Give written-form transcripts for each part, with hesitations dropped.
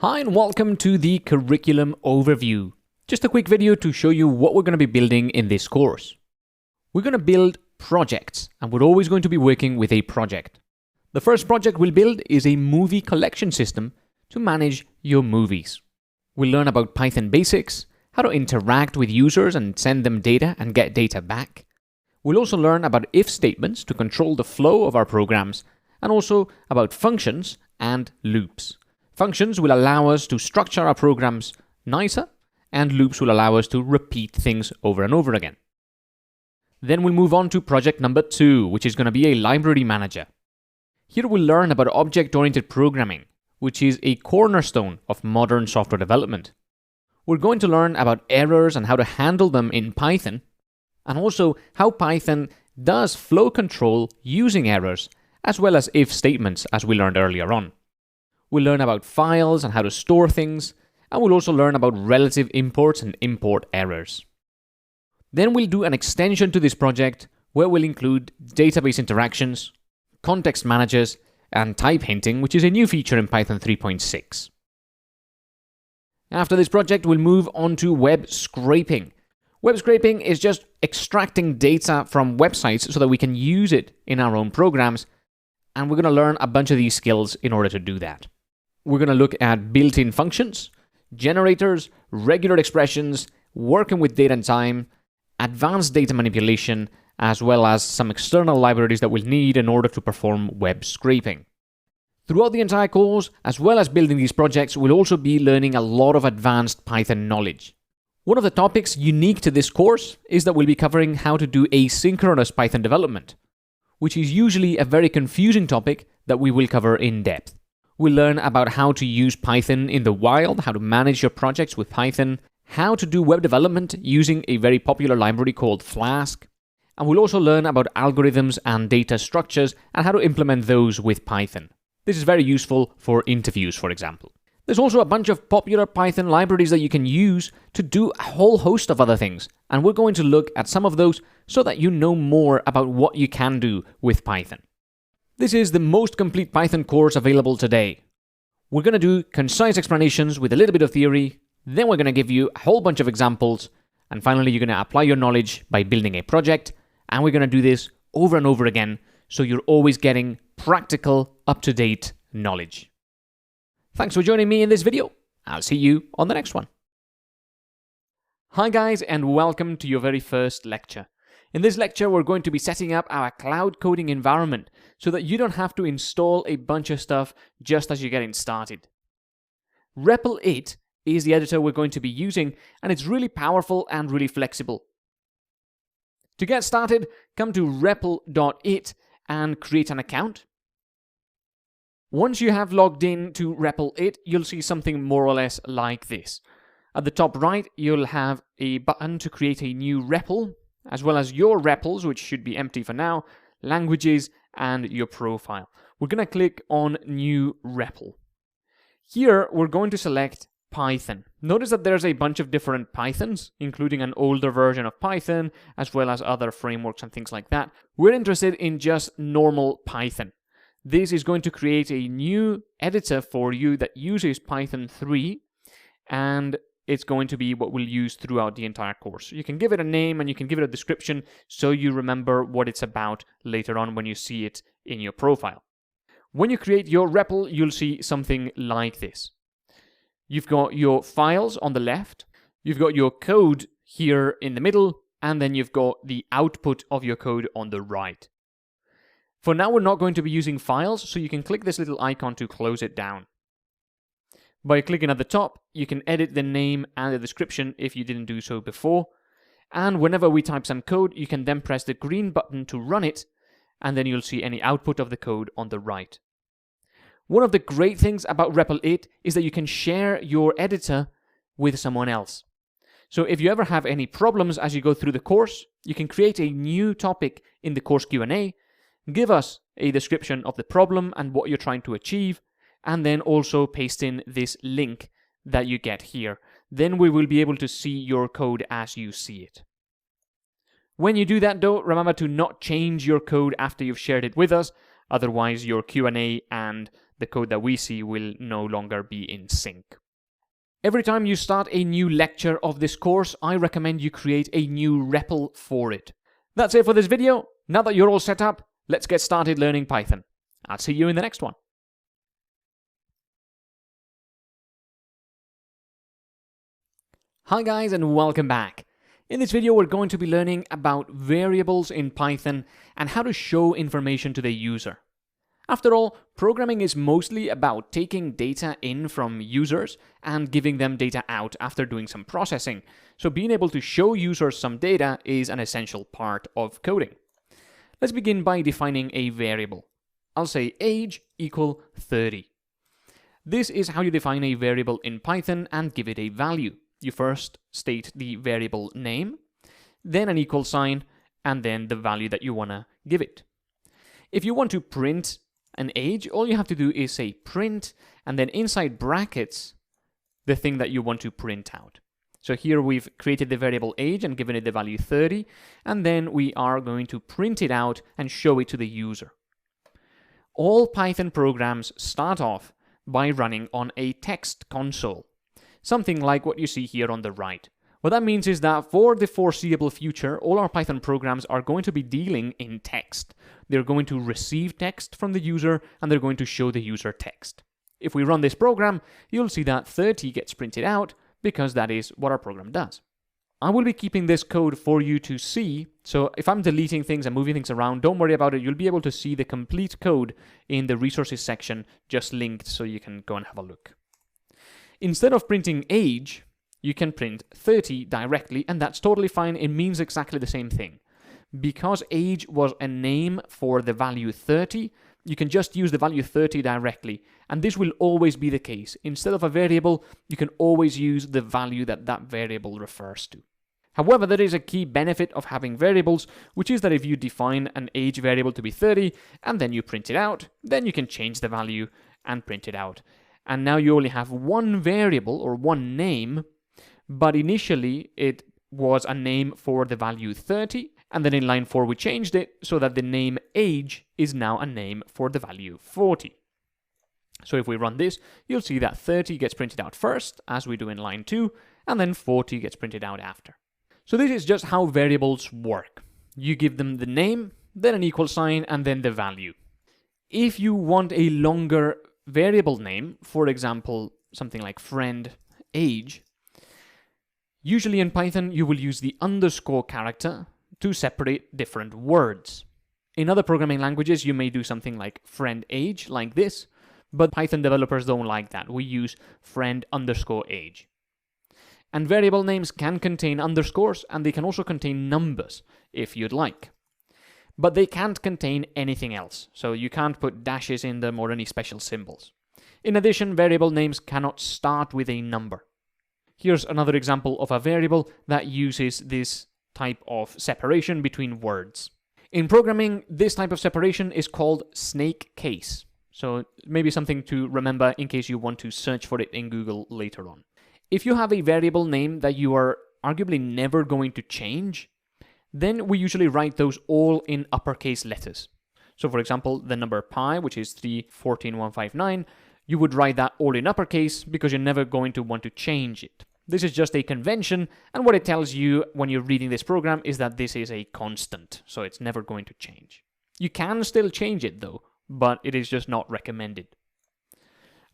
Hi and welcome to the curriculum overview. Just a quick video to show you what we're going to be building in this course. We're going to build projects, and we're always going to be working with a project. The first project we'll build is a movie collection system to manage your movies. We'll learn about Python basics, how to interact with users and send them data and get data back. We'll also learn about if statements to control the flow of our programs, and also about functions and loops. Functions will allow us to structure our programs nicer, and loops will allow us to repeat things over and over again. Then we'll move on to project number 2, which is going to be a library manager. Here we'll learn about object-oriented programming, which is a cornerstone of modern software development. We're going to learn about errors and how to handle them in Python, and also how Python does flow control using errors, as well as if statements, as we learned earlier on. We'll learn about files and how to store things, and we'll also learn about relative imports and import errors. Then we'll do an extension to this project where we'll include database interactions, context managers, and type hinting, which is a new feature in Python 3.6. After this project, we'll move on to web scraping. Web scraping is just extracting data from websites so that we can use it in our own programs, and we're going to learn a bunch of these skills in order to do that. We're going to look at built-in functions, generators, regular expressions, working with date and time, advanced data manipulation, as well as some external libraries that we'll need in order to perform web scraping. Throughout the entire course, as well as building these projects, we'll also be learning a lot of advanced Python knowledge. One of the topics unique to this course is that we'll be covering how to do asynchronous Python development, which is usually a very confusing topic that we will cover in depth. We'll learn about how to use Python in the wild, how to manage your projects with Python, how to do web development using a very popular library called Flask, and we'll also learn about algorithms and data structures and how to implement those with Python. This is very useful for interviews, for example. There's also a bunch of popular Python libraries that you can use to do a whole host of other things, and we're going to look at some of those so that you know more about what you can do with Python. This is the most complete Python course available today. We're going to do concise explanations with a little bit of theory, then we're going to give you a whole bunch of examples, and finally you're going to apply your knowledge by building a project, and we're going to do this over and over again so you're always getting practical, up-to-date knowledge. Thanks for joining me in this video. I'll see you on the next one. Hi guys, and welcome to your very first lecture. In this lecture, we're going to be setting up our cloud coding environment so that you don't have to install a bunch of stuff just as you're getting started. REPL-it is the editor we're going to be using, and it's really powerful and really flexible. To get started, come to REPL.it and create an account. Once you have logged in to REPL-it, you'll see something more or less like this. At the top right, you'll have a button to create a new REPL, as well as your REPLs, which should be empty for now, languages, and your profile. We're going to click on New REPL. Here, we're going to select Python. Notice that there's a bunch of different Pythons, including an older version of Python, as well as other frameworks and things like that. We're interested in just normal Python. This is going to create a new editor for you that uses Python 3, and it's going to be what we'll use throughout the entire course. You can give it a name and you can give it a description so you remember what it's about later on when you see it in your profile. When you create your REPL, you'll see something like this. You've got your files on the left, you've got your code here in the middle, and then you've got the output of your code on the right. For now, we're not going to be using files, so you can click this little icon to close it down. By clicking at the top, you can edit the name and the description if you didn't do so before. And whenever we type some code, you can then press the green button to run it, and then you'll see any output of the code on the right. One of the great things about REPL-it is that you can share your editor with someone else. So if you ever have any problems as you go through the course, you can create a new topic in the course Q&A, give us a description of the problem and what you're trying to achieve, and then also paste in this link that you get here. Then we will be able to see your code as you see it. When you do that though, remember to not change your code after you've shared it with us, otherwise your Q&A and the code that we see will no longer be in sync. Every time you start a new lecture of this course, I recommend you create a new REPL for it. That's it for this video. Now that you're all set up, let's get started learning Python. I'll see you in the next one. Hi guys, and welcome back. In this video, we're going to be learning about variables in Python and how to show information to the user. After all, programming is mostly about taking data in from users and giving them data out after doing some processing. So being able to show users some data is an essential part of coding. Let's begin by defining a variable. I'll say age equal 30. This is how you define a variable in Python and give it a value. You first state the variable name, then an equal sign, and then the value that you want to give it. If you want to print an age, all you have to do is say print, and then inside brackets, the thing that you want to print out. So here we've created the variable age and given it the value 30, and then we are going to print it out and show it to the user. All Python programs start off by running on a text console. Something like what you see here on the right. What that means is that for the foreseeable future, all our Python programs are going to be dealing in text. They're going to receive text from the user, and they're going to show the user text. If we run this program, you'll see that 30 gets printed out, because that is what our program does. I will be keeping this code for you to see, so if I'm deleting things and moving things around, don't worry about it. You'll be able to see the complete code in the resources section, just linked so you can go and have a look. Instead of printing age, you can print 30 directly, and that's totally fine. It means exactly the same thing. Because age was a name for the value 30, you can just use the value 30 directly, and this will always be the case. Instead of a variable, you can always use the value that that variable refers to. However, there is a key benefit of having variables, which is that if you define an age variable to be 30, and then you print it out, then you can change the value and print it out. And now you only have one variable or one name, but initially it was a name for the value 30, and then in line 4 we changed it so that the name age is now a name for the value 40. So if we run this, you'll see that 30 gets printed out first, as we do in line 2, and then 40 gets printed out after. So this is just how variables work. You give them the name, then an equal sign, and then the value. If you want a longer variable name, for example, something like friend age, usually in Python you will use the underscore character to separate different words. In other programming languages you may do something like friend age like this, but Python developers don't like that. We use friend underscore age. And variable names can contain underscores, and they can also contain numbers if you'd like. But they can't contain anything else, so you can't put dashes in them or any special symbols. In addition, variable names cannot start with a number. Here's another example of a variable that uses this type of separation between words. In programming, this type of separation is called snake case. So maybe something to remember in case you want to search for it in Google later on. If you have a variable name that you are arguably never going to change, then we usually write those all in uppercase letters. So for example, the number pi, which is 314159, you would write that all in uppercase because you're never going to want to change it. This is just a convention, and what it tells you when you're reading this program is that this is a constant, so it's never going to change. You can still change it though, but it is just not recommended.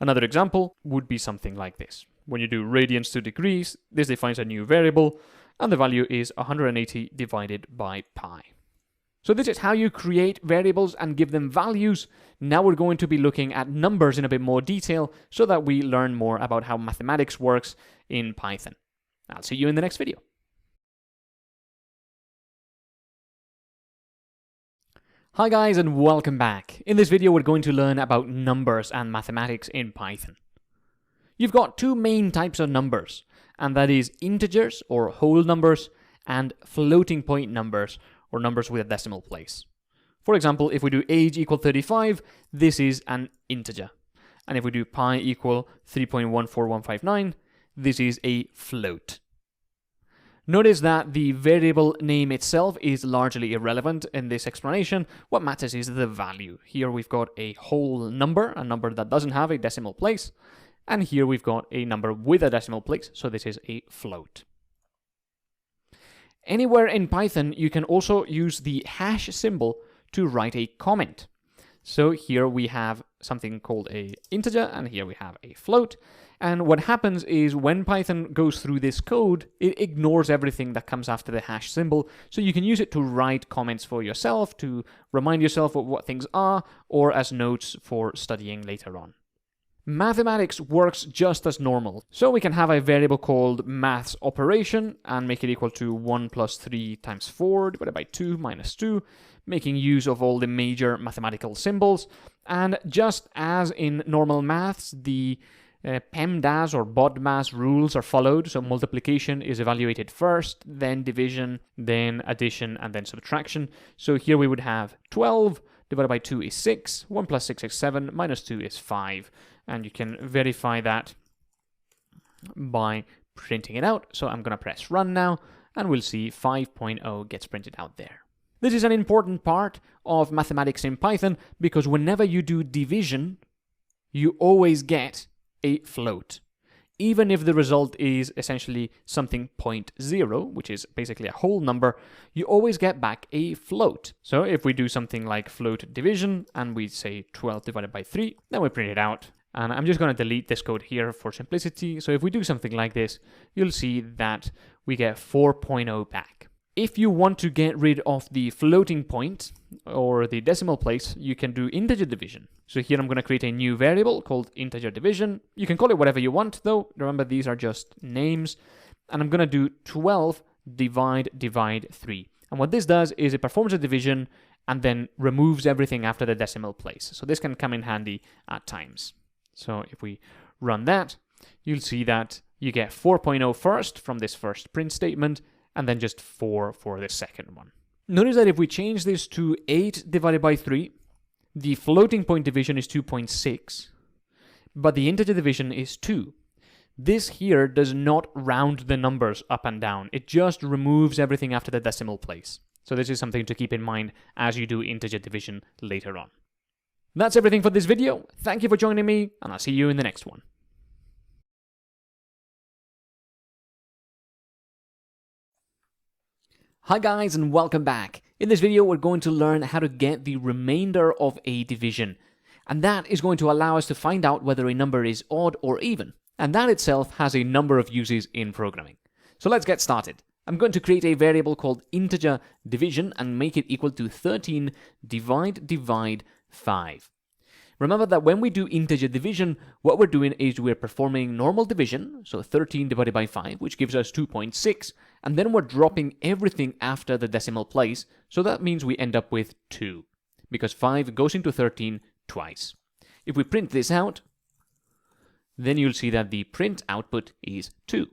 Another example would be something like this. When you do radians to degrees, this defines a new variable, and the value is 180 divided by pi. So this is how you create variables and give them values. Now we're going to be looking at numbers in a bit more detail so that we learn more about how mathematics works in Python. I'll see you in the next video. Hi guys, and welcome back. In this video we're going to learn about numbers and mathematics in Python. You've got two main types of numbers, and that is integers or whole numbers and floating point numbers or numbers with a decimal place. For example, if we do age equal 35, this is an integer. And if we do pi equal 3.14159, this is a float. Notice that the variable name itself is largely irrelevant in this explanation. What matters is the value. Here we've got a whole number, a number that doesn't have a decimal place. And here we've got a number with a decimal place, so this is a float. Anywhere in Python, you can also use the hash symbol to write a comment. So here we have something called a integer, and here we have a float. And what happens is when Python goes through this code, it ignores everything that comes after the hash symbol. So you can use it to write comments for yourself, to remind yourself of what things are, or as notes for studying later on. Mathematics works just as normal. So we can have a variable called maths operation and make it equal to 1 plus 3 times 4 divided by 2 minus 2, making use of all the major mathematical symbols. And just as in normal maths, the PEMDAS or BODMAS rules are followed. So multiplication is evaluated first, then division, then addition, and then subtraction. So here we would have 12 divided by 2 is 6, 1 plus 6 is 7, minus 2 is 5. And you can verify that by printing it out. So I'm going to press run now, and we'll see 5.0 gets printed out there. This is an important part of mathematics in Python because whenever you do division, you always get a float. Even if the result is essentially something 0.0, which is basically a whole number, you always get back a float. So if we do something like float division and we say 12 divided by 3, then we print it out. And I'm just going to delete this code here for simplicity. So if we do something like this, you'll see that we get 4.0 back. If you want to get rid of the floating point or the decimal place, you can do integer division. So here I'm going to create a new variable called integer division. You can call it whatever you want though. Remember, these are just names. And I'm going to do 12 divide 3. And what this does is it performs a division and then removes everything after the decimal place. So this can come in handy at times. So if we run that, you'll see that you get 4.0 first from this first print statement, and then just 4 for the second one. Notice that if we change this to 8 divided by 3, the floating point division is 2.6, but the integer division is 2. This here does not round the numbers up and down. It just removes everything after the decimal place. So this is something to keep in mind as you do integer division later on. That's everything for this video. Thank you for joining me, and I'll see you in the next one. Hi guys, and welcome back. In this video, we're going to learn how to get the remainder of a division. And that is going to allow us to find out whether a number is odd or even. And that itself has a number of uses in programming. So let's get started. I'm going to create a variable called integer division and make it equal to 13 divide 5. Remember that when we do integer division, what we're doing is we're performing normal division, so 13 divided by 5, which gives us 2.6, and then we're dropping everything after the decimal place, so that means we end up with 2, because 5 goes into 13 twice. If we print this out, then you'll see that the print output is 2.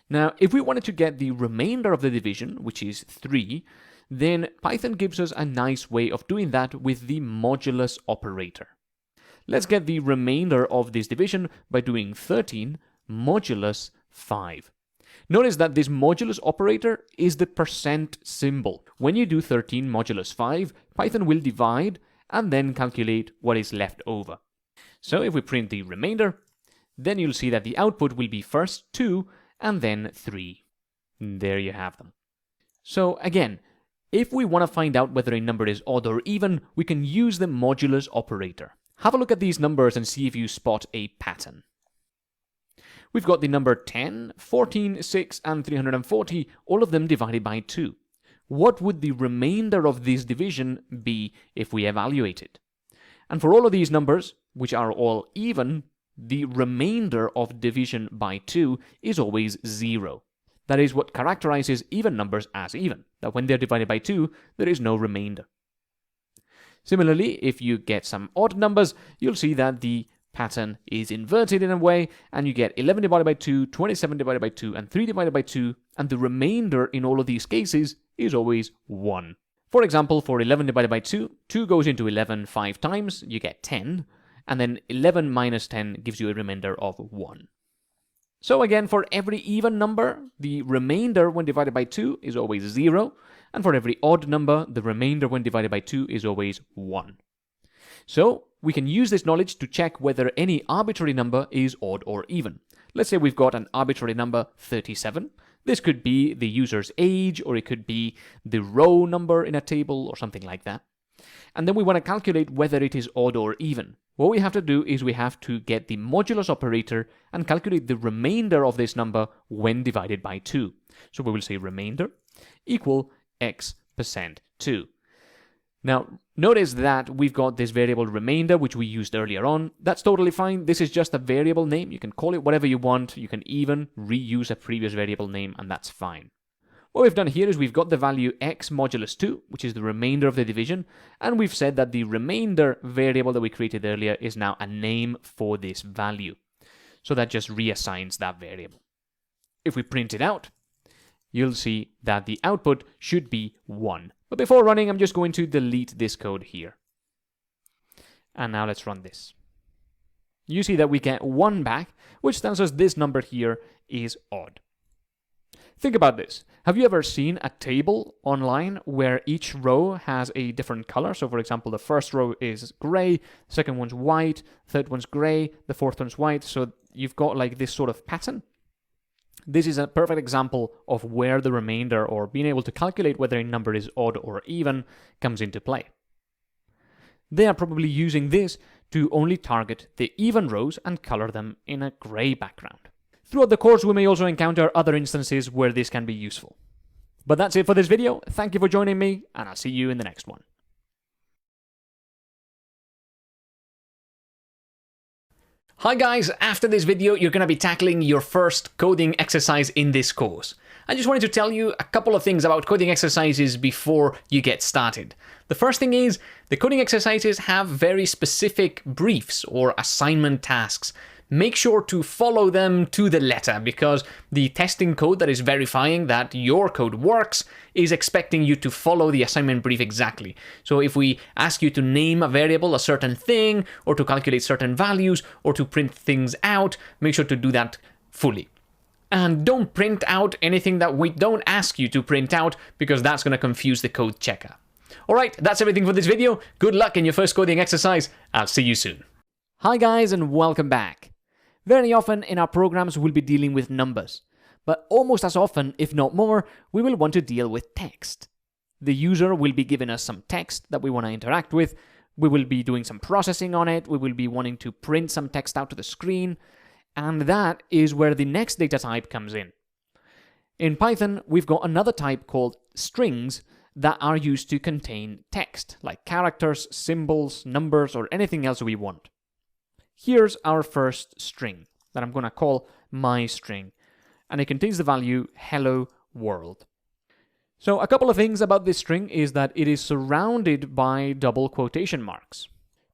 Now, if we wanted to get the remainder of the division, which is 3, then Python gives us a nice way of doing that with the modulus operator. Let's get the remainder of this division by doing 13 modulus 5. Notice that this modulus operator is the percent symbol. When you do 13 modulus 5, Python will divide and then calculate what is left over. So if we print the remainder, then you'll see that the output will be first 2 and then 3. There you have them. So again, if we want to find out whether a number is odd or even, we can use the modulus operator. Have a look at these numbers and see if you spot a pattern. We've got the number 10, 14, 6, and 340, all of them divided by 2. What would the remainder of this division be if we evaluate it? And for all of these numbers, which are all even, the remainder of division by 2 is always 0. That is what characterizes even numbers as even, that when they're divided by 2, there is no remainder. Similarly, if you get some odd numbers, you'll see that the pattern is inverted in a way, and you get 11 divided by 2, 27 divided by 2, and 3 divided by 2, and the remainder in all of these cases is always 1. For example, for 11 divided by 2, 2 goes into 11 5 times, you get 10, and then 11 minus 10 gives you a remainder of 1. So again, for every even number, the remainder when divided by 2 is always 0, and for every odd number, the remainder when divided by 2 is always 1. So we can use this knowledge to check whether any arbitrary number is odd or even. Let's say we've got an arbitrary number 37. This could be the user's age, or it could be the row number in a table, or something like that. And then we want to calculate whether it is odd or even. What we have to do is we have to get the modulus operator and calculate the remainder of this number when divided by 2. So we will say remainder equal x% 2. Now, notice that we've got this variable remainder, which we used earlier on. That's totally fine. This is just a variable name. You can call it whatever you want. You can even reuse a previous variable name, and that's fine. What we've done here is we've got the value x modulus 2, which is the remainder of the division, and we've said that the remainder variable that we created earlier is now a name for this value. So that just reassigns that variable. If we print it out, you'll see that the output should be 1. But before running, I'm just going to delete this code here. And now let's run this. You see that we get 1 back, which tells us this number here is odd. Think about this. Have you ever seen a table online where each row has a different color? So for example, the first row is gray, the second one's white, third one's gray, the fourth one's white. So you've got like this sort of pattern. This is a perfect example of where the remainder, or being able to calculate whether a number is odd or even, comes into play. They are probably using this to only target the even rows and color them in a gray background. Throughout the course, we may also encounter other instances where this can be useful. But that's it for this video. Thank you for joining me, and I'll see you in the next one. Hi guys, after this video you're going to be tackling your first coding exercise in this course. I just wanted to tell you a couple of things about coding exercises before you get started. The first thing is, the coding exercises have very specific briefs or assignment tasks. Make sure to follow them to the letter, because the testing code that is verifying that your code works is expecting you to follow the assignment brief exactly. So if we ask you to name a variable a certain thing, or to calculate certain values, or to print things out, make sure to do that fully. And don't print out anything that we don't ask you to print out, because that's going to confuse the code checker. Alright, that's everything for this video. Good luck in your first coding exercise. I'll see you soon. Hi guys, and welcome back. Very often in our programs we'll be dealing with numbers, but almost as often, if not more, we will want to deal with text. The user will be giving us some text that we want to interact with, we will be doing some processing on it, we will be wanting to print some text out to the screen, and that is where the next data type comes in. In Python, we've got another type called strings that are used to contain text, like characters, symbols, numbers, or anything else we want. Here's our first string that I'm going to call my string, and it contains the value hello world. So a couple of things about this string is that it is surrounded by double quotation marks.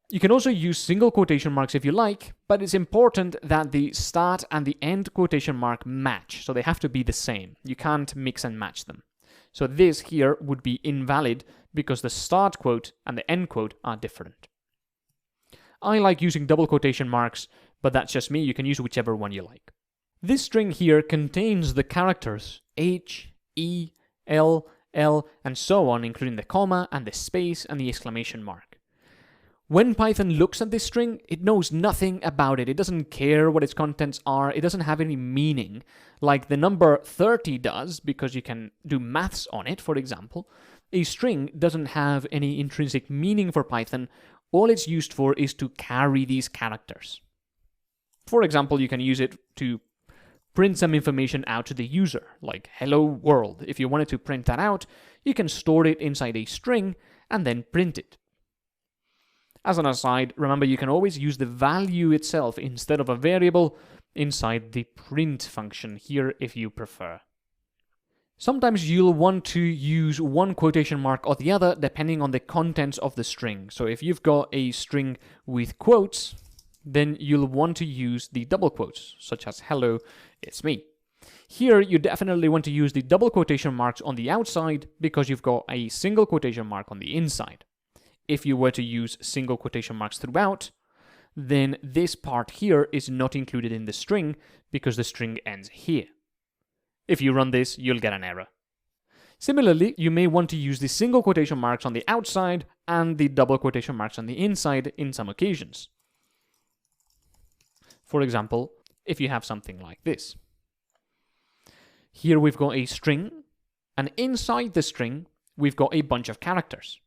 You can also use single quotation marks if you like, but it's important that the start and the end quotation mark match, so they have to be the same. You can't mix and match them. So this here would be invalid because the start quote and the end quote are different. I like using double quotation marks, but that's just me. You can use whichever one you like. This string here contains the characters H, E, L, L, and so on, including the comma and the space and the exclamation mark. When Python looks at this string, it knows nothing about it. It doesn't care what its contents are. It doesn't have any meaning, like the number 30 does, because you can do maths on it, for example. A string doesn't have any intrinsic meaning for Python. All it's used for is to carry these characters. For example, you can use it to print some information out to the user, like hello world. If you wanted to print that out, you can store it inside a string and then print it. As an aside, remember you can always use the value itself instead of a variable inside the print function here if you prefer. Sometimes you'll want to use one quotation mark or the other depending on the contents of the string. So if you've got a string with quotes, then you'll want to use the double quotes, such as hello, it's me. Here you definitely want to use the double quotation marks on the outside because you've got a single quotation mark on the inside. If you were to use single quotation marks throughout, then this part here is not included in the string because the string ends here. If you run this, you'll get an error. Similarly, you may want to use the single quotation marks on the outside and the double quotation marks on the inside in some occasions. For example, if you have something like this. Here we've got a string, and inside the string, we've got a bunch of characters.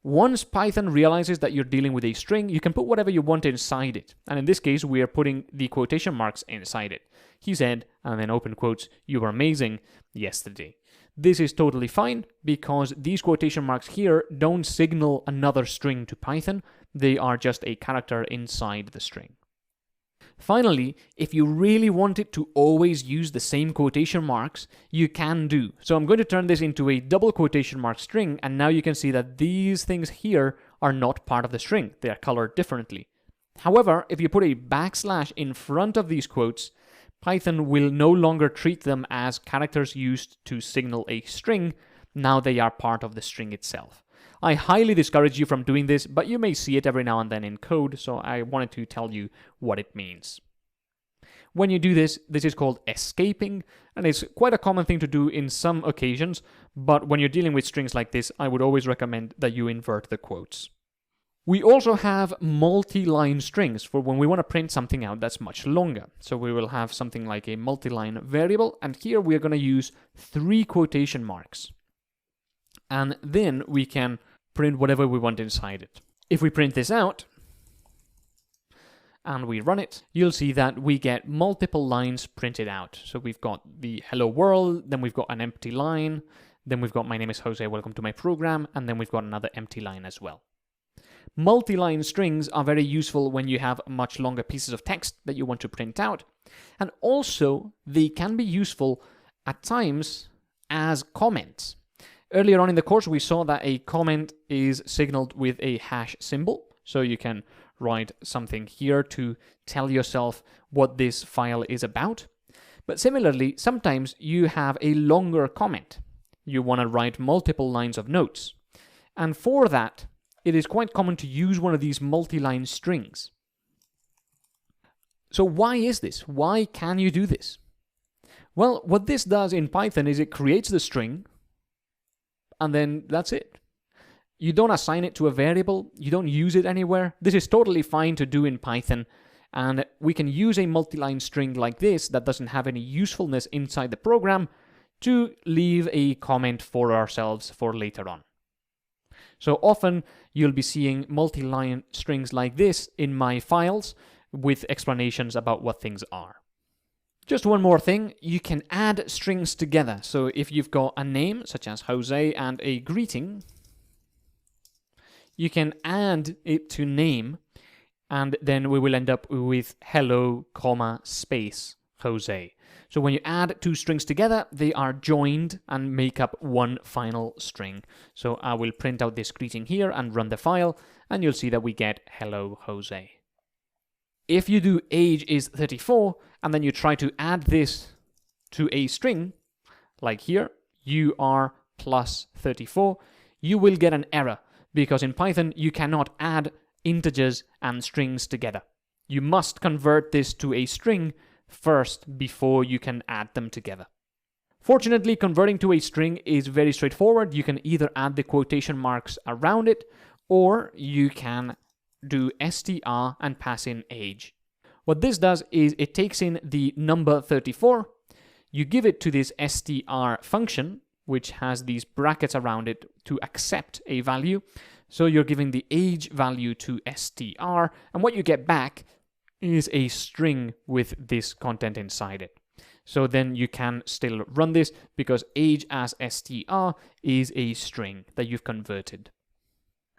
Once Python realizes that you're dealing with a string, you can put whatever you want inside it. And in this case, we are putting the quotation marks inside it. He said, and then open quotes, "You were amazing yesterday." This is totally fine because these quotation marks here don't signal another string to Python. They are just a character inside the string. Finally, if you really wanted to always use the same quotation marks, you can do. So I'm going to turn this into a double quotation mark string, and now you can see that these things here are not part of the string. They are colored differently. However, if you put a backslash in front of these quotes, Python will no longer treat them as characters used to signal a string. Now they are part of the string itself. I highly discourage you from doing this, but you may see it every now and then in code, so I wanted to tell you what it means. When you do this, this is called escaping, and it's quite a common thing to do in some occasions, but when you're dealing with strings like this, I would always recommend that you invert the quotes. We also have multi-line strings for when we want to print something out that's much longer. So we will have something like a multi-line variable, and here we're going to use 3 quotation marks. And then we can print whatever we want inside it. If we print this out, and we run it, you'll see that we get multiple lines printed out. So we've got the hello world, then we've got an empty line, then we've got my name is Jose, welcome to my program, and then we've got another empty line as well. Multi-line strings are very useful when you have much longer pieces of text that you want to print out, and also they can be useful at times as comments. Earlier on in the course, we saw that a comment is signaled with a hash symbol, so you can write something here to tell yourself what this file is about. But similarly, sometimes you have a longer comment. You want to write multiple lines of notes. And for that, it is quite common to use one of these multi-line strings. So why is this? Why can you do this? Well, what this does in Python is it creates the string, and then that's it. You don't assign it to a variable, you don't use it anywhere. This is totally fine to do in Python, and we can use a multi-line string like this that doesn't have any usefulness inside the program to leave a comment for ourselves for later on. So often you'll be seeing multi-line strings like this in my files with explanations about what things are. Just one more thing, you can add strings together. So if you've got a name, such as Jose, and a greeting, you can add it to name, and then we will end up with hello, comma, space, Jose. So when you add 2 strings together, they are joined and make up one final string. So I will print out this greeting here and run the file, and you'll see that we get hello, Jose. If you do age is 34, and then you try to add this to a string, like here, you are plus 34, you will get an error, because in Python you cannot add integers and strings together. You must convert this to a string first before you can add them together. Fortunately, converting to a string is very straightforward. You can either add the quotation marks around it, or you can do str and pass in age. What this does is it takes in the number 34, you give it to this str function, which has these brackets around it to accept a value. So you're giving the age value to str, and what you get back is a string with this content inside it. So then you can still run this because age as str is a string that you've converted.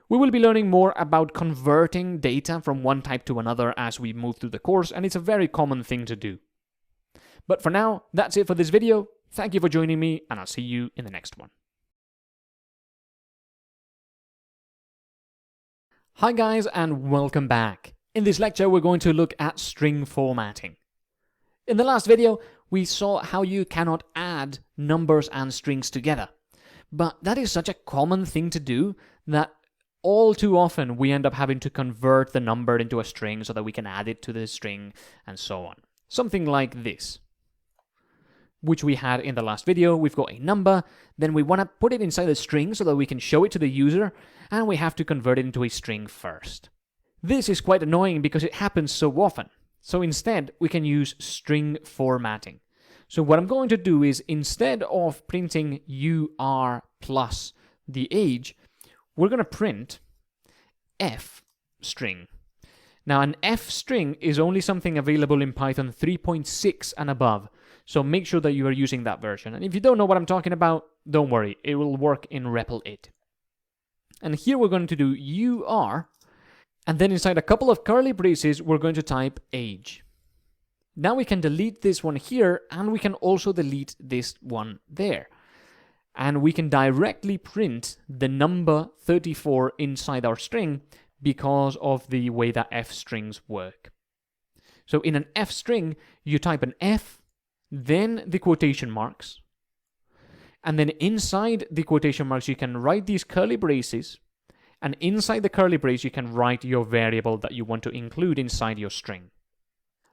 We will be learning more about converting data from one type to another as we move through the course, and it's a very common thing to do. But for now, that's it for this video. Thank you for joining me, and I'll see you in the next one. Hi guys, and welcome back. In this lecture, we're going to look at string formatting. In the last video, we saw how you cannot add numbers and strings together. But that is such a common thing to do that all too often we end up having to convert the number into a string so that we can add it to the string and so on. Something like this, which we had in the last video. We've got a number, then we want to put it inside a string so that we can show it to the user, and we have to convert it into a string first. This is quite annoying because it happens so often. So instead, we can use string formatting. So what I'm going to do is, instead of printing UR plus the age, we're going to print F string. Now, an F string is only something available in Python 3.6 and above, so make sure that you are using that version. And if you don't know what I'm talking about, don't worry, it will work in REPL 8. And here we're going to do UR, and then inside a couple of curly braces, we're going to type age. Now we can delete this one here, and we can also delete this one there. And we can directly print the number 34 inside our string because of the way that F strings work. So in an F string, you type an F, then the quotation marks, and then inside the quotation marks, you can write these curly braces, and inside the curly brace, you can write your variable that you want to include inside your string.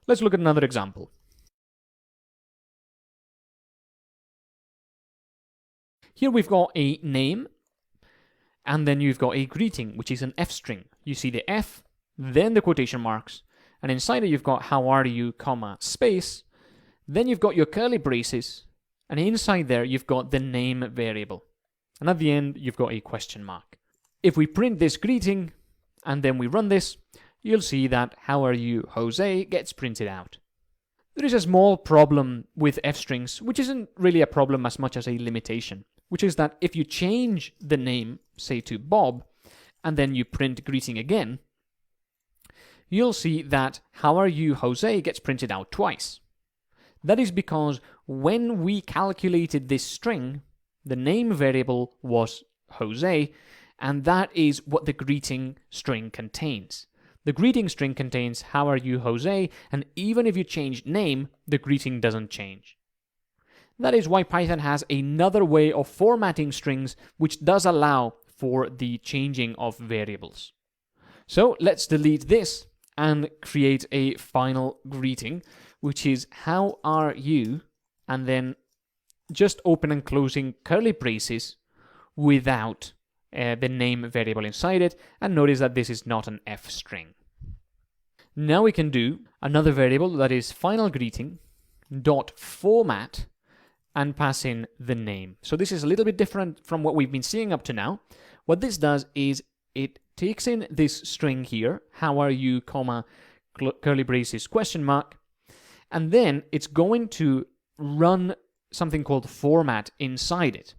Let's look at another example. Here we've got a name, and then you've got a greeting, which is an F string. You see the F, then the quotation marks, and inside it you've got how are you, comma, space, then you've got your curly braces, and inside there you've got the name variable. And at the end, you've got a question mark. If we print this greeting, and then we run this, you'll see that how are you, Jose, gets printed out. There is a small problem with F strings, which isn't really a problem as much as a limitation, which is that if you change the name, say to Bob, and then you print greeting again, you'll see that how are you, Jose, gets printed out twice. That is because when we calculated this string, the name variable was Jose, and that is what the greeting string contains. The greeting string contains how are you, Jose, and even if you change name, the greeting doesn't change. That is why Python has another way of formatting strings which does allow for the changing of variables. So let's delete this and create a final greeting, which is how are you, and then just open and closing curly braces without the name variable inside it, and notice that this is not an F string. Now we can do another variable that is final greeting dot format and pass in the name. So this is a little bit different from what we've been seeing up to now. What this does is it takes in this string here, how are you, comma, curly braces, question mark, and then it's going to run something called format inside it.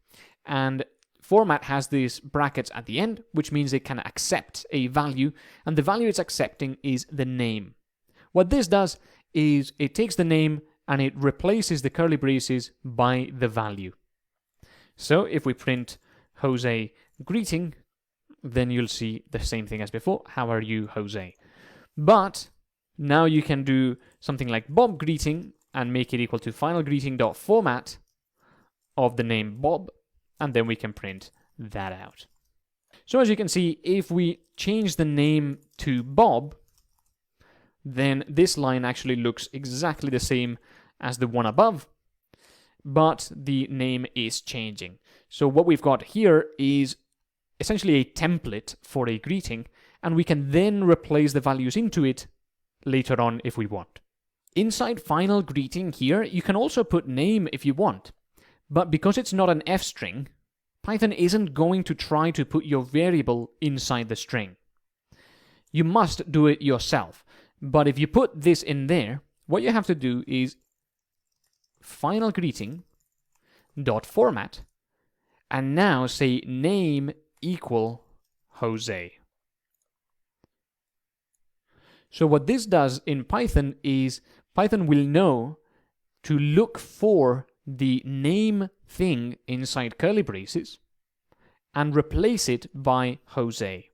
And format has these brackets at the end, which means it can accept a value, and the value it's accepting is the name. What this does is it takes the name and it replaces the curly braces by the value. So if we print Jose greeting, then you'll see the same thing as before, how are you, Jose? But now you can do something like Bob greeting and make it equal to final greeting dot format of the name Bob, and then we can print that out. So as you can see, if we change the name to Bob, then this line actually looks exactly the same as the one above, but the name is changing. So what we've got here is essentially a template for a greeting, and we can then replace the values into it later on if we want. Inside final greeting here, you can also put name if you want, but because it's not an F string, Python isn't going to try to put your variable inside the string. You must do it yourself, but if you put this in there, what you have to do is final greeting dot format, and now say name equal Jose. So what this does in Python is Python will know to look for the name thing inside curly braces and replace it by Jose.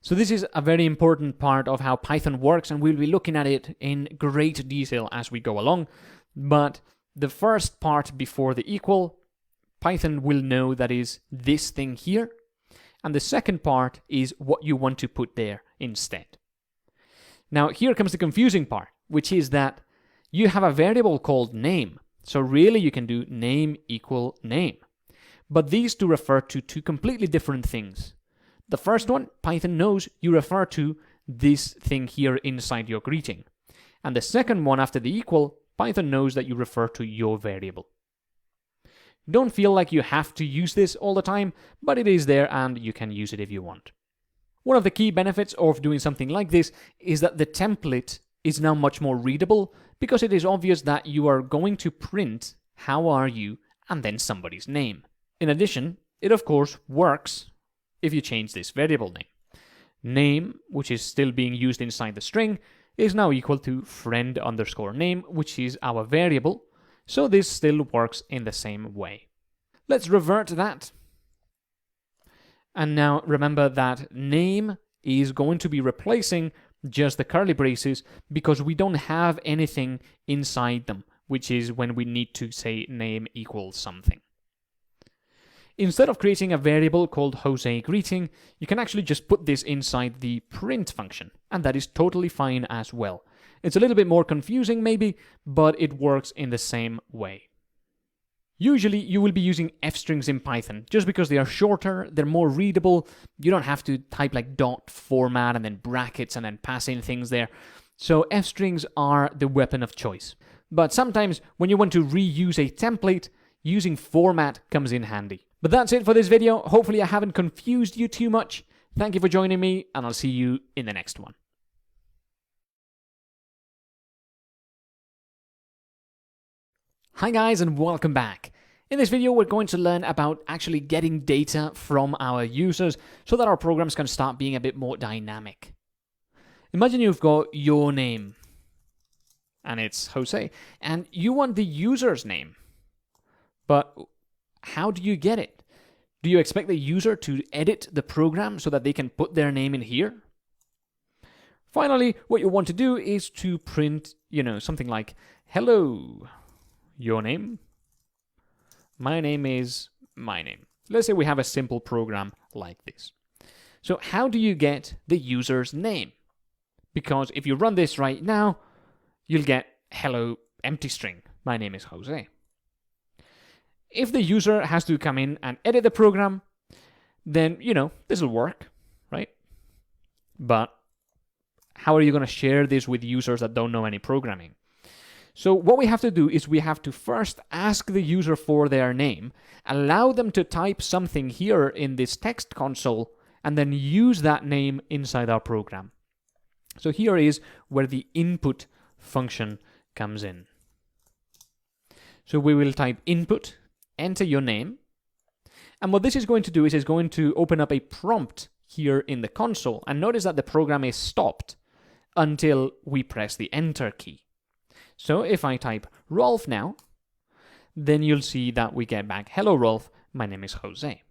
So this is a very important part of how Python works, and we'll be looking at it in great detail as we go along. But the first part before the equal Python will know that is this thing here. And the second part is what you want to put there instead. Now, here comes the confusing part, which is that you have a variable called name. So really you can do name equal name. But these two refer to two completely different things. The first one, Python knows you refer to this thing here inside your greeting. And the second one after the equal, Python knows that you refer to your variable. Don't feel like you have to use this all the time, but it is there and you can use it if you want. One of the key benefits of doing something like this is that the template is now much more readable because it is obvious that you are going to print how are you and then somebody's name. In addition, it of course works if you change this variable name. Name, which is still being used inside the string, is now equal to friend underscore name, which is our variable. So this still works in the same way. Let's revert that. And now remember that name is going to be replacing just the curly braces because we don't have anything inside them, which is when we need to say name equals something. Instead of creating a variable called Jose greeting, you can actually just put this inside the print function, and that is totally fine as well. It's a little bit more confusing maybe, but it works in the same way. Usually you will be using f-strings in Python just because they are shorter, they're more readable, you don't have to type like dot format and then brackets and then pass in things there. So f-strings are the weapon of choice. But sometimes when you want to reuse a template, using format comes in handy. But that's it for this video. Hopefully I haven't confused you too much. Thank you for joining me, and I'll see you in the next one. Hi guys, and welcome back. In this video, we're going to learn about actually getting data from our users so that our programs can start being a bit more dynamic. Imagine you've got your name, and it's Jose, and you want the user's name. But how do you get it? Do you expect the user to edit the program so that they can put their name in here? Finally, what you want to do is to print, something like, hello, your name. My name is my name. Let's say we have a simple program like this. So how do you get the user's name? Because if you run this right now, you'll get hello empty string. My name is Jose. If the user has to come in and edit the program, then, this will work, right? But how are you going to share this with users that don't know any programming? So what we have to do is we have to first ask the user for their name, allow them to type something here in this text console, and then use that name inside our program. So here is where the input function comes in. So we will type input, enter your name, and what this is going to do is it's going to open up a prompt here in the console, and notice that the program is stopped until we press the enter key. So if I type Rolf now, then you'll see that we get back, hello Rolf, my name is Jose.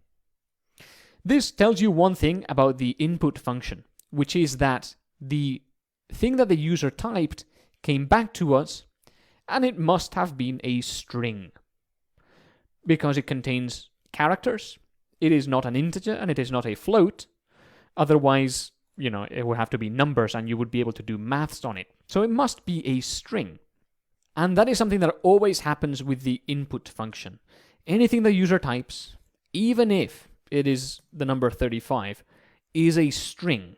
This tells you one thing about the input function, which is that the thing that the user typed came back to us, and it must have been a string. Because it contains characters, it is not an integer, and it is not a float. Otherwise, it would have to be numbers, and you would be able to do maths on it. So it must be a string. And that is something that always happens with the input function. Anything the user types, even if it is the number 35, is a string.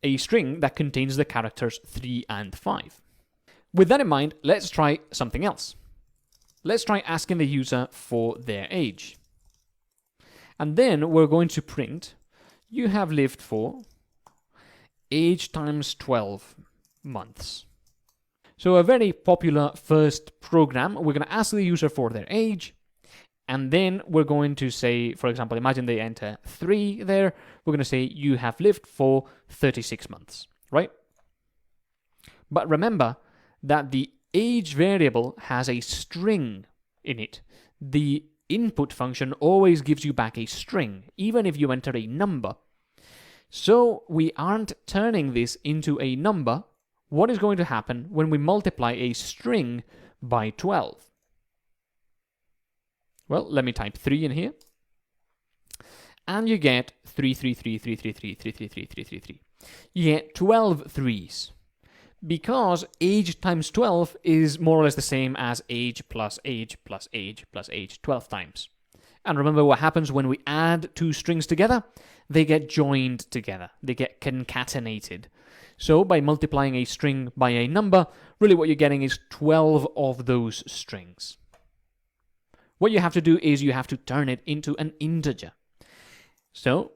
A string that contains the characters 3 and 5. With that in mind, let's try something else. Let's try asking the user for their age. And then we're going to print, you have lived for age times 12 months. So a very popular first program, we're going to ask the user for their age, and then we're going to say, for example, imagine they enter 3 there, we're going to say you have lived for 36 months, right? But remember that the age variable has a string in it. The input function always gives you back a string, even if you enter a number. So we aren't turning this into a number. What is going to happen when we multiply a string by 12? Well, let me type 3 in here. And you get 3, 3, 3, 3, 3, 3, 3, 3, 3, 3, 3, 3. You get 12 threes. Because age times 12 is more or less the same as age plus age plus age plus age 12 times. And remember what happens when we add two strings together? They get joined together. They get concatenated. So by multiplying a string by a number, really what you're getting is 12 of those strings. What you have to do is you have to turn it into an integer. So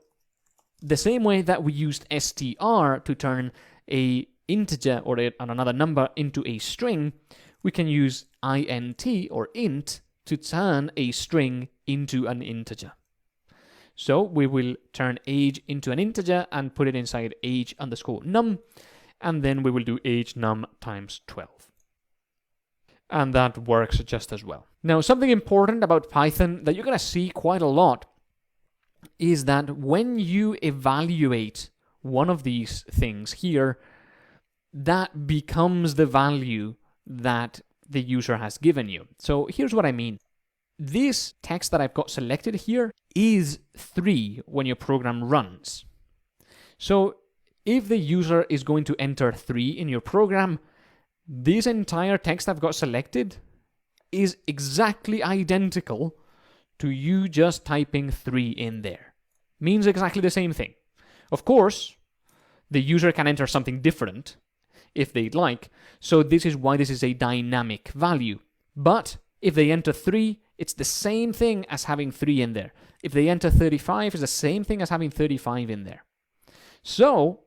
the same way that we used str to turn a integer or another number into a string, we can use int or int to turn a string into an integer. So we will turn age into an integer and put it inside age underscore num, and then we will do age num times 12. And that works just as well. Now, something important about Python that you're going to see quite a lot is that when you evaluate one of these things here, that becomes the value that the user has given you. So here's what I mean. This text that I've got selected here is 3 when your program runs. So if the user is going to enter 3 in your program, this entire text I've got selected is exactly identical to you just typing 3 in there. Means exactly the same thing. Of course, the user can enter something different if they'd like, so this is why this is a dynamic value. But if they enter 3, it's the same thing as having 3 in there. If they enter 35, it's the same thing as having 35 in there. So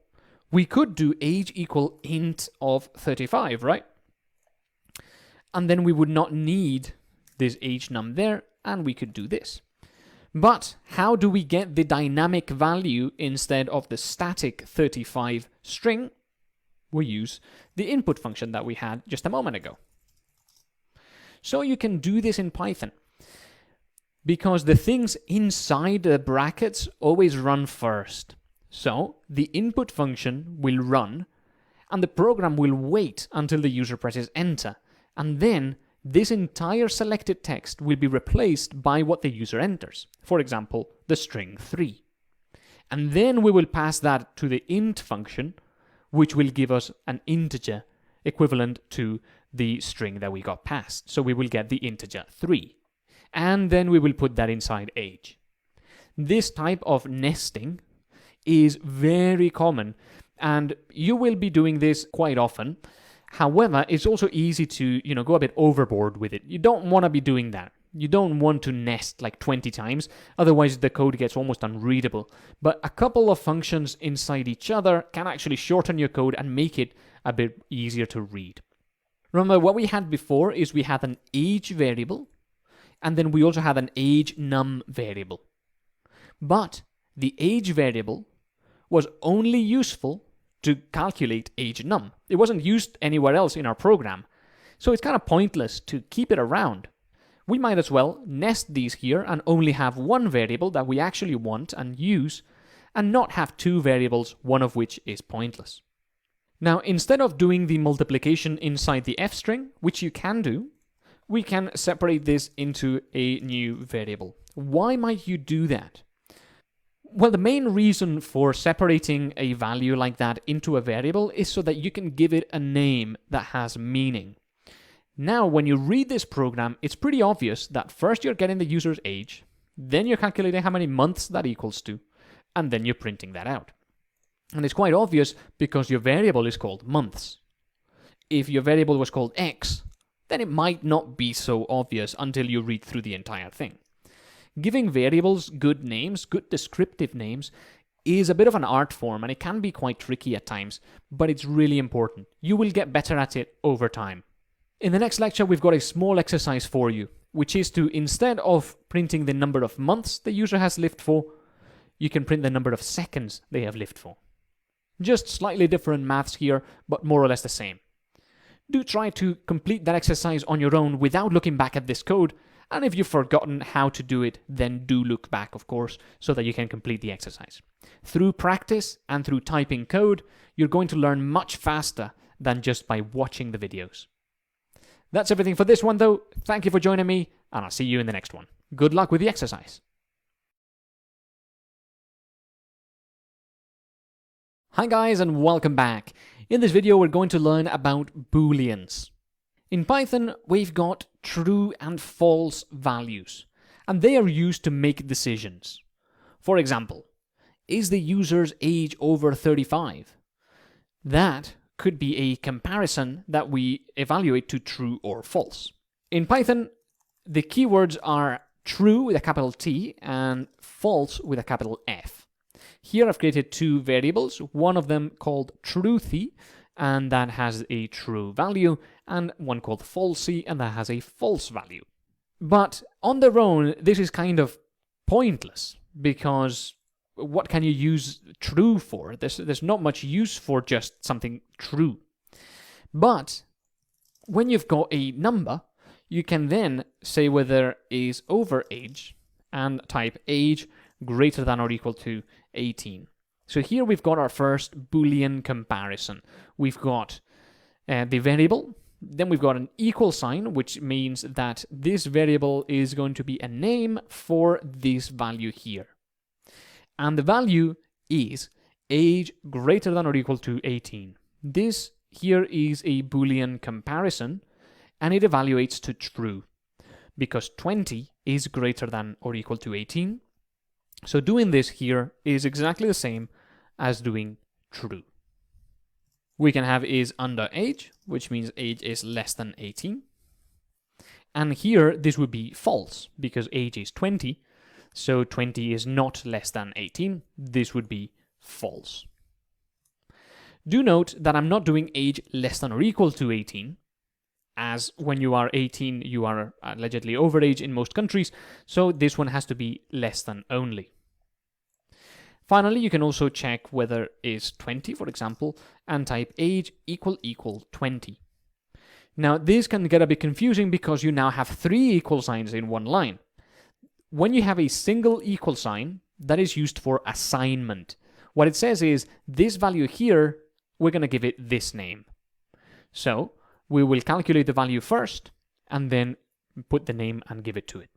we could do age equal int of 35, right? And then we would not need this age num there, and we could do this. But how do we get the dynamic value instead of the static 35 string? We use the input function that we had just a moment ago. So you can do this in Python, because the things inside the brackets always run first. So the input function will run, and the program will wait until the user presses enter, and then this entire selected text will be replaced by what the user enters. For example, the string 3. And then we will pass that to the int function, which will give us an integer equivalent to the string that we got passed. So we will get the integer 3. And then we will put that inside age. This type of nesting is very common, and you will be doing this quite often. However, it's also easy to, go a bit overboard with it. You don't want to be doing that. You don't want to nest like 20 times, otherwise the code gets almost unreadable. But a couple of functions inside each other can actually shorten your code and make it a bit easier to read. Remember, what we had before is we had an age variable, and then we also had an age num variable. But the age variable was only useful to calculate age num. It wasn't used anywhere else in our program. So it's kind of pointless to keep it around. We might as well nest these here and only have one variable that we actually want and use, and not have two variables, one of which is pointless. Now, instead of doing the multiplication inside the f string, which you can do, we can separate this into a new variable. Why might you do that? Well, the main reason for separating a value like that into a variable is so that you can give it a name that has meaning. Now, when you read this program, it's pretty obvious that first you're getting the user's age, then you're calculating how many months that equals to, and then you're printing that out. And it's quite obvious because your variable is called months. If your variable was called x, then it might not be so obvious until you read through the entire thing. Giving variables good names, good descriptive names, is a bit of an art form, and it can be quite tricky at times, but it's really important. You will get better at it over time. In the next lecture, we've got a small exercise for you, which is to, instead of printing the number of months the user has lived for, you can print the number of seconds they have lived for. Just slightly different maths here, but more or less the same. Do try to complete that exercise on your own without looking back at this code, and if you've forgotten how to do it, then do look back, of course, so that you can complete the exercise. Through practice and through typing code, you're going to learn much faster than just by watching the videos. That's everything for this one, though. Thank you for joining me, and I'll see you in the next one. Good luck with the exercise. Hi guys, and welcome back. In this video we're going to learn about Booleans. In Python we've got true and false values, and they are used to make decisions. For example, is the user's age over 35? That could be a comparison that we evaluate to true or false. In Python, the keywords are true with a capital T and false with a capital F. Here I've created two variables, one of them called truthy, and that has a true value, and one called falsy, and that has a false value. But on their own, this is kind of pointless, because what can you use true for? There's not much use for just something true. But when you've got a number, you can then say whether is over age and type age greater than or equal to 18. So here we've got our first Boolean comparison. We've got the variable, then we've got an equal sign, which means that this variable is going to be a name for this value here. And the value is age greater than or equal to 18. This here is a Boolean comparison, and it evaluates to true, because 20 is greater than or equal to 18. So doing this here is exactly the same as doing true. We can have is under age, which means age is less than 18. And here this would be false, because age is 20, so 20 is not less than 18. This would be false. Do note that I'm not doing age less than or equal to 18, as when you are 18, you are allegedly overage in most countries, so this one has to be less than only. Finally, you can also check whether is 20, for example, and type age equal 20. Now, this can get a bit confusing because you now have three equal signs in one line. When you have a single equal sign, that is used for assignment. What it says is, this value here, we're going to give it this name. So, we will calculate the value first, and then put the name and give it to it.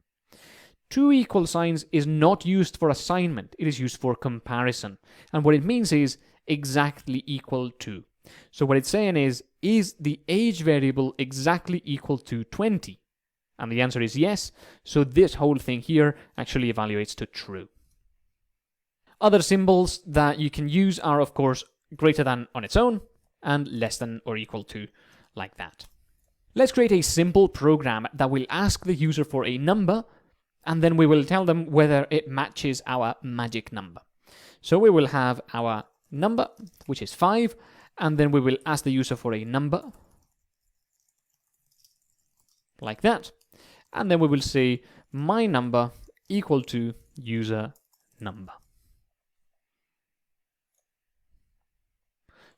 Two equal signs is not used for assignment, it is used for comparison. And what it means is exactly equal to. So what it's saying is the age variable exactly equal to 20? And the answer is yes, so this whole thing here actually evaluates to true. Other symbols that you can use are, of course, greater than on its own, and less than or equal to, like that. Let's create a simple program that will ask the user for a number, and then we will tell them whether it matches our magic number. So we will have our number, which is 5, and then we will ask the user for a number, like that. And then we will say my number equal to user number.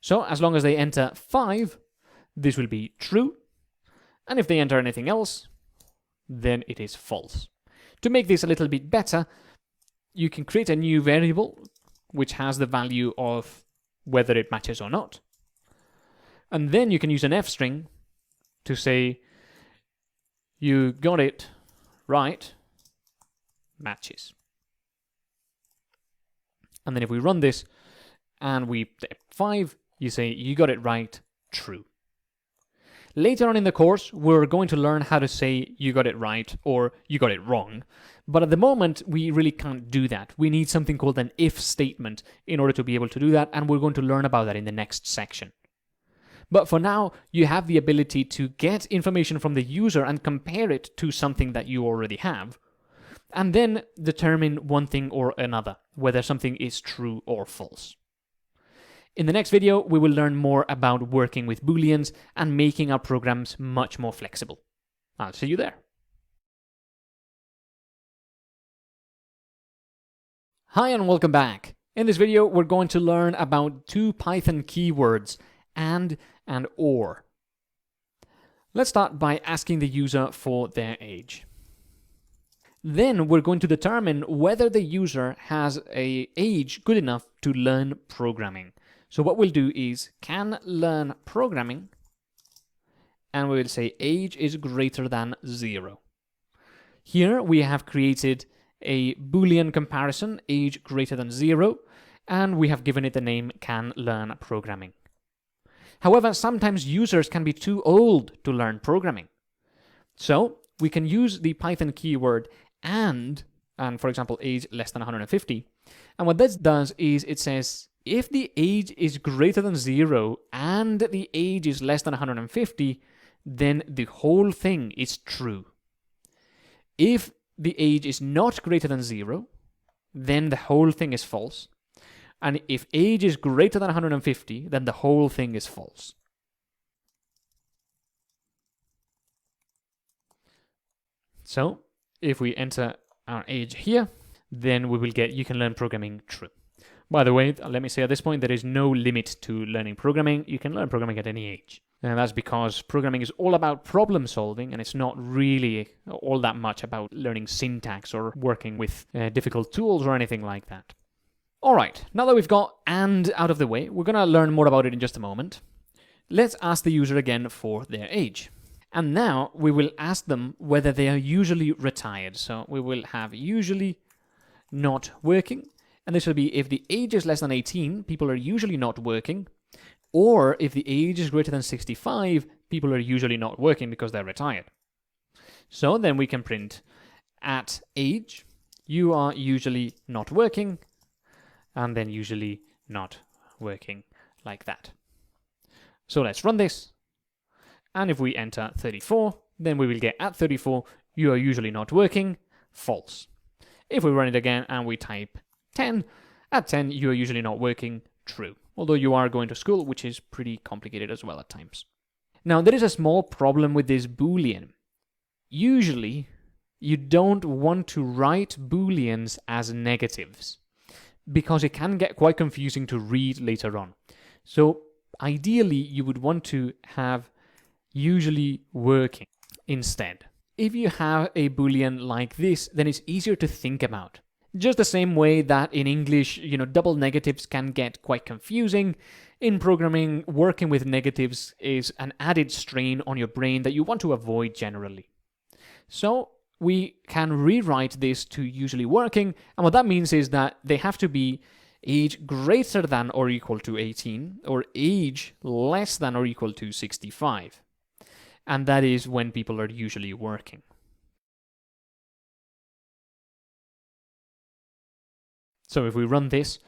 So as long as they enter 5, this will be true. And if they enter anything else, then it is false. To make this a little bit better, you can create a new variable which has the value of whether it matches or not. And then you can use an F string to say you got it right, matches. And then if we run this and we type 5, you say you got it right, true. Later on in the course, we're going to learn how to say you got it right or you got it wrong. But at the moment, we really can't do that. We need something called an if statement in order to be able to do that, and we're going to learn about that in the next section. But for now, you have the ability to get information from the user and compare it to something that you already have, and then determine one thing or another, whether something is true or false. In the next video, we will learn more about working with Booleans and making our programs much more flexible. I'll see you there. Hi and welcome back. In this video, we're going to learn about two Python keywords, and or. Let's start by asking the user for their age. Then we're going to determine whether the user has an age good enough to learn programming. So what we'll do is can learn programming, and we will say age is greater than 0. Here we have created a Boolean comparison, age greater than 0, and we have given it the name can learn programming. However, sometimes users can be too old to learn programming. So we can use the Python keyword and for example, age less than 150. And what this does is it says if the age is greater than 0 and the age is less than 150, then the whole thing is true. If the age is not greater than 0, then the whole thing is false. And if age is greater than 150, then the whole thing is false. So if we enter our age here, then we will get you can learn programming true. By the way, let me say at this point, there is no limit to learning programming. You can learn programming at any age. And that's because programming is all about problem solving, and it's not really all that much about learning syntax or working with difficult tools or anything like that. All right, now that we've got and out of the way, we're going to learn more about it in just a moment. Let's ask the user again for their age. And now we will ask them whether they are usually retired. So we will have usually not working. And this will be if the age is less than 18, people are usually not working. Or if the age is greater than 65, people are usually not working because they're retired. So then we can print at age, you are usually not working, and then usually not working like that. So let's run this. And if we enter 34, then we will get at 34, you are usually not working, false. If we run it again and we type 10, at 10, you are usually not working, true. Although you are going to school, which is pretty complicated as well at times. Now, there is a small problem with this Boolean. Usually, you don't want to write Booleans as negatives, because it can get quite confusing to read later on. So, ideally, you would want to have usually working instead. If you have a Boolean like this, then it's easier to think about. Just the same way that in English, double negatives can get quite confusing. In programming, working with negatives is an added strain on your brain that you want to avoid generally. So we can rewrite this to usually working, and what that means is that they have to be age greater than or equal to 18, or age less than or equal to 65. And that is when people are usually working. So if we run this,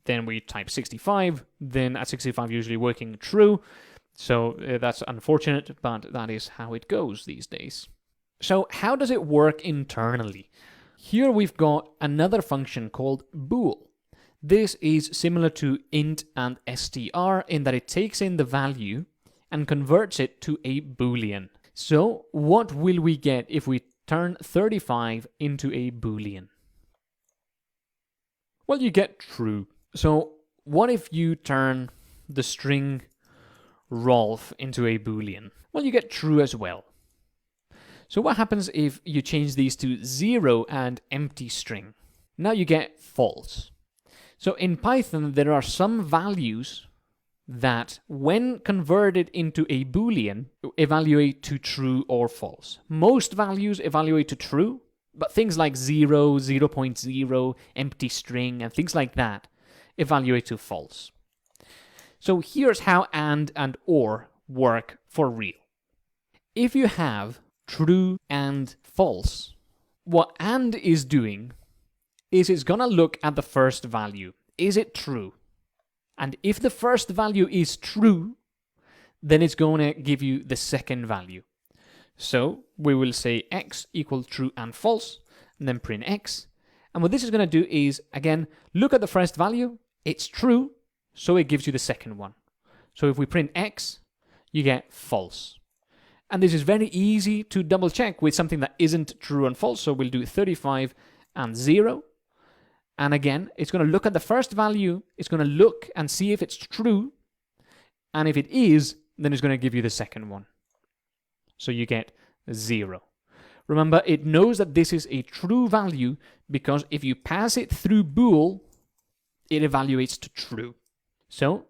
then we type 65, then at 65 usually working true. So that's unfortunate, but that is how it goes these days. So how does it work internally? Here we've got another function called bool. This is similar to int and str in that it takes in the value and converts it to a Boolean. So what will we get if we turn 35 into a Boolean? Well, you get true. So what if you turn the string Rolf into a Boolean? Well, you get true as well. So what happens if you change these to 0 and empty string? Now you get false. So in Python, there are some values that, when converted into a Boolean, evaluate to true or false. Most values evaluate to true, but things like 0, 0.0, empty string, and things like that evaluate to false. So here's how and or work for real. If you have true and false, what and is doing is it's gonna look at the first value. Is it true? And if the first value is true, then it's going to give you the second value. So we will say x equals true and false, and then print x. And what this is going to do is, again, look at the first value. It's true, so it gives you the second one. So if we print x, you get false. And this is very easy to double check with something that isn't true and false. So we'll do 35 and 0. And again, it's going to look at the first value, it's going to look and see if it's true, and if it is, then it's going to give you the second one. So you get 0. Remember, it knows that this is a true value because if you pass it through bool, it evaluates to true. So,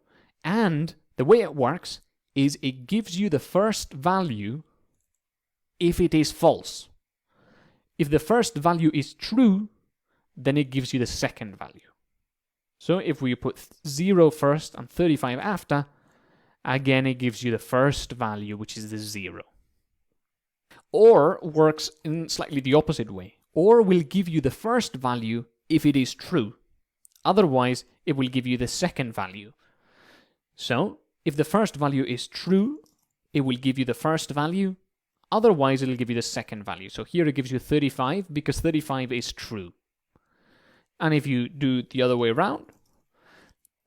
and the way it works is it gives you the first value if it is false. If the first value is true, then it gives you the second value. So if we put 0 first and 35 after, again it gives you the first value, which is the 0. Or works in slightly the opposite way. Or will give you the first value if it is true. Otherwise, it will give you the second value. So, if the first value is true, it will give you the first value. Otherwise, it will give you the second value. So here it gives you 35 because 35 is true. And if you do the other way around,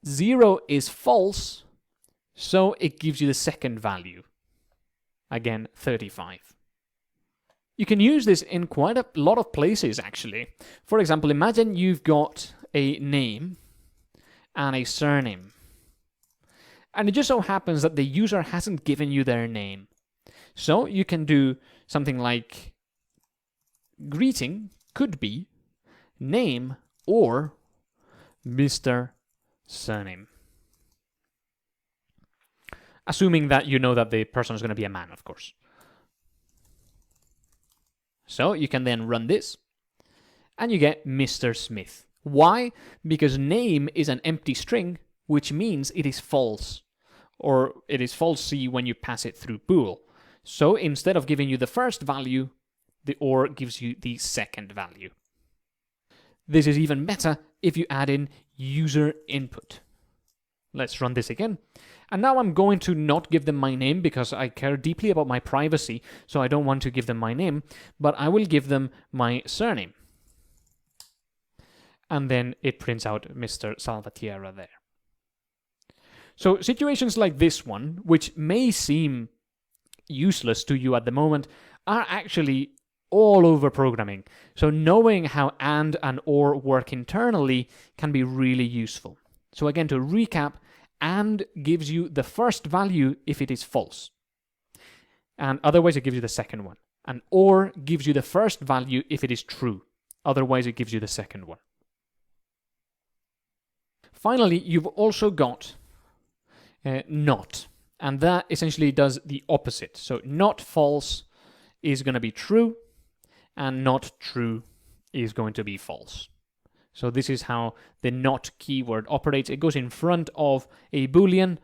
0 is false, so it gives you the second value. Again, 35. You can use this in quite a lot of places, actually. For example, imagine you've got a name and a surname. And it just so happens that the user hasn't given you their name. So you can do something like greeting could be name or Mr. Surname. Assuming that you know that the person is going to be a man, of course. So you can then run this, and you get Mr. Smith. Why? Because name is an empty string, which means it is false, or it is falsy when you pass it through bool. So instead of giving you the first value, the OR gives you the second value. This is even better if you add in user input. Let's run this again. And now I'm going to not give them my name because I care deeply about my privacy, so I don't want to give them my name, but I will give them my surname. And then it prints out Mr. Salvatierra there. So situations like this one, which may seem useless to you at the moment, are actually all over programming. So knowing how AND and OR work internally can be really useful. So again, to recap, AND gives you the first value if it is false. And otherwise it gives you the second one. And OR gives you the first value if it is true. Otherwise it gives you the second one. Finally, you've also got NOT. And that essentially does the opposite. So not false is going to be true, and not true is going to be false. So this is how the not keyword operates. It goes in front of a Boolean,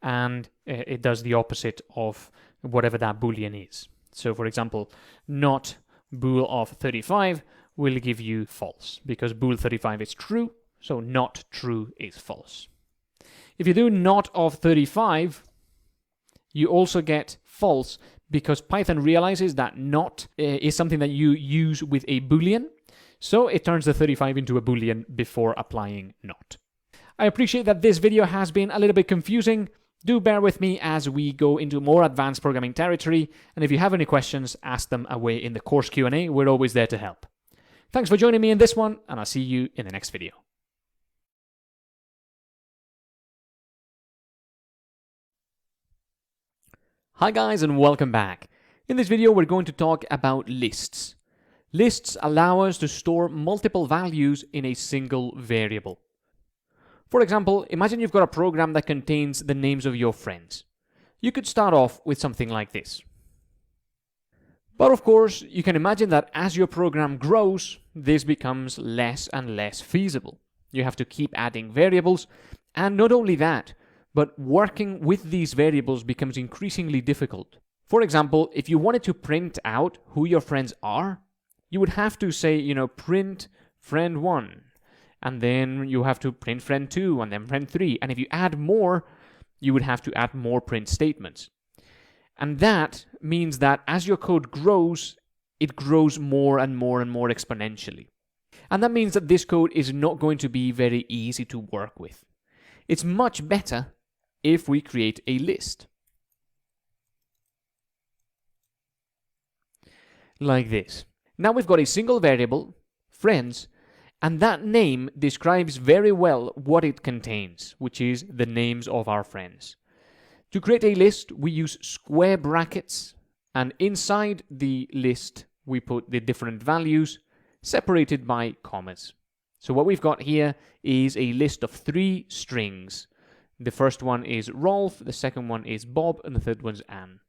and it does the opposite of whatever that Boolean is. So for example, not bool of 35 will give you false, because bool 35 is true, so not true is false. If you do not of 35, you also get false, because Python realizes that not is something that you use with a Boolean, so it turns the 35 into a Boolean before applying not. I appreciate that this video has been a little bit confusing. Do bear with me as we go into more advanced programming territory, and if you have any questions, ask them away in the course Q&A. We're always there to help. Thanks for joining me in this one, and I'll see you in the next video. Hi guys, and welcome back. In this video, we're going to talk about lists. Lists allow us to store multiple values in a single variable. For example, imagine you've got a program that contains the names of your friends. You could start off with something like this. But of course, you can imagine that as your program grows, this becomes less and less feasible. You have to keep adding variables, and not only that, but working with these variables becomes increasingly difficult. For example, if you wanted to print out who your friends are, you would have to say, print friend 1, and then you have to print friend 2, and then friend 3, and if you add more, you would have to add more print statements. And that means that as your code grows, it grows more and more and more exponentially. And that means that this code is not going to be very easy to work with. It's much better if we create a list. Like this. Now we've got a single variable, friends, and that name describes very well what it contains, which is the names of our friends. To create a list, we use square brackets, and inside the list, we put the different values separated by commas. So what we've got here is a list of 3 strings. The first one is Rolf, the second one is Bob, and the third one's Anne.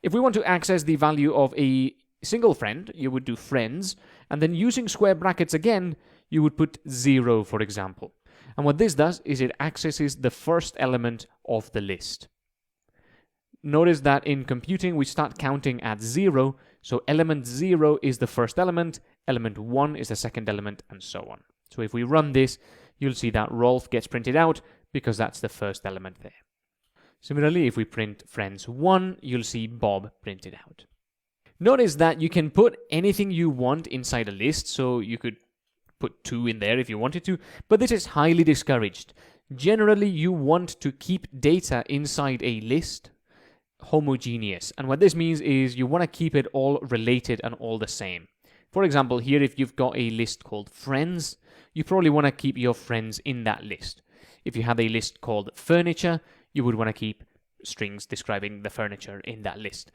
If we want to access the value of a single friend, you would do friends, and then using square brackets again, you would put 0, for example. And what this does is it accesses the first element of the list. Notice that in computing, we start counting at 0, so element 0 is the first element 1 is the second element, and so on. So if we run this, you'll see that Rolf gets printed out because that's the first element there. Similarly, if we print friends 1, you'll see Bob printed out. Notice that you can put anything you want inside a list, so you could put 2 in there if you wanted to, but this is highly discouraged. Generally, you want to keep data inside a list homogeneous, and what this means is you want to keep it all related and all the same. For example, here if you've got a list called friends, you probably want to keep your friends in that list. If you have a list called furniture, you would want to keep strings describing the furniture in that list.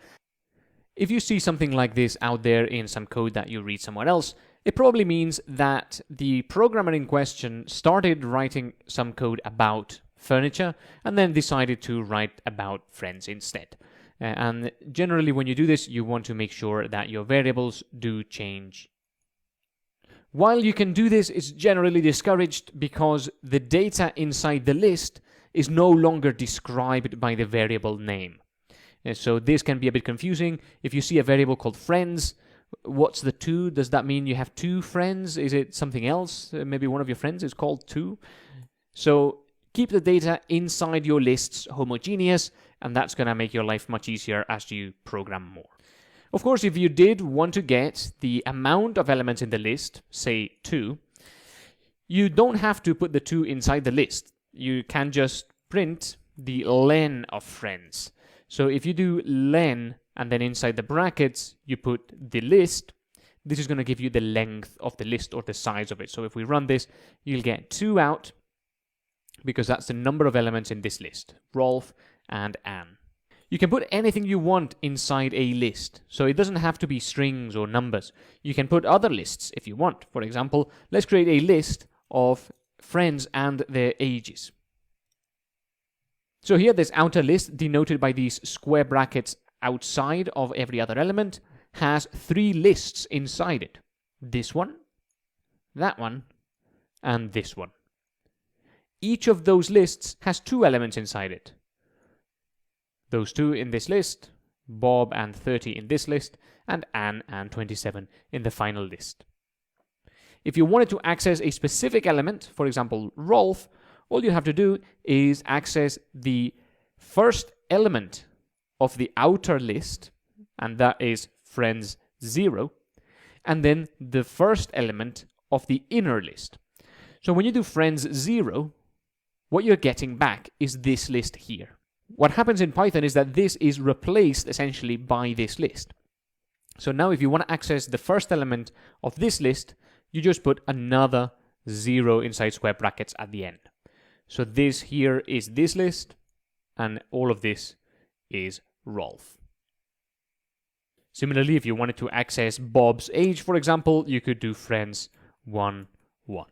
If you see something like this out there in some code that you read somewhere else, it probably means that the programmer in question started writing some code about furniture and then decided to write about friends instead. And generally when you do this, you want to make sure that your variables do change. While you can do this, it's generally discouraged because the data inside the list is no longer described by the variable name. So this can be a bit confusing. If you see a variable called friends, what's the 2? Does that mean you have 2 friends? Is it something else? Maybe one of your friends is called 2? So keep the data inside your lists homogeneous, and that's going to make your life much easier as you program more. Of course, if you did want to get the amount of elements in the list, say 2, you don't have to put the 2 inside the list. You can just print the len of friends. So if you do len and then inside the brackets you put the list, this is going to give you the length of the list or the size of it. So if we run this, you'll get 2 out because that's the number of elements in this list, Rolf and Anne. You can put anything you want inside a list, so it doesn't have to be strings or numbers. You can put other lists if you want. For example, let's create a list of friends and their ages. So here, this outer list, denoted by these square brackets outside of every other element, has 3 lists inside it. This one, that one, and this one. Each of those lists has 2 elements inside it. Those 2 in this list, Bob and 30 in this list, and Anne and 27 in the final list. If you wanted to access a specific element, for example, Rolf, all you have to do is access the first element of the outer list, and that is friends 0, and then the first element of the inner list. So when you do friends 0, what you're getting back is this list here. What happens in Python is that this is replaced essentially by this list. So now if you want to access the first element of this list, you just put another 0 inside square brackets at the end. So this here is this list, and all of this is Rolf. Similarly, if you wanted to access Bob's age, for example, you could do friends 1, 1.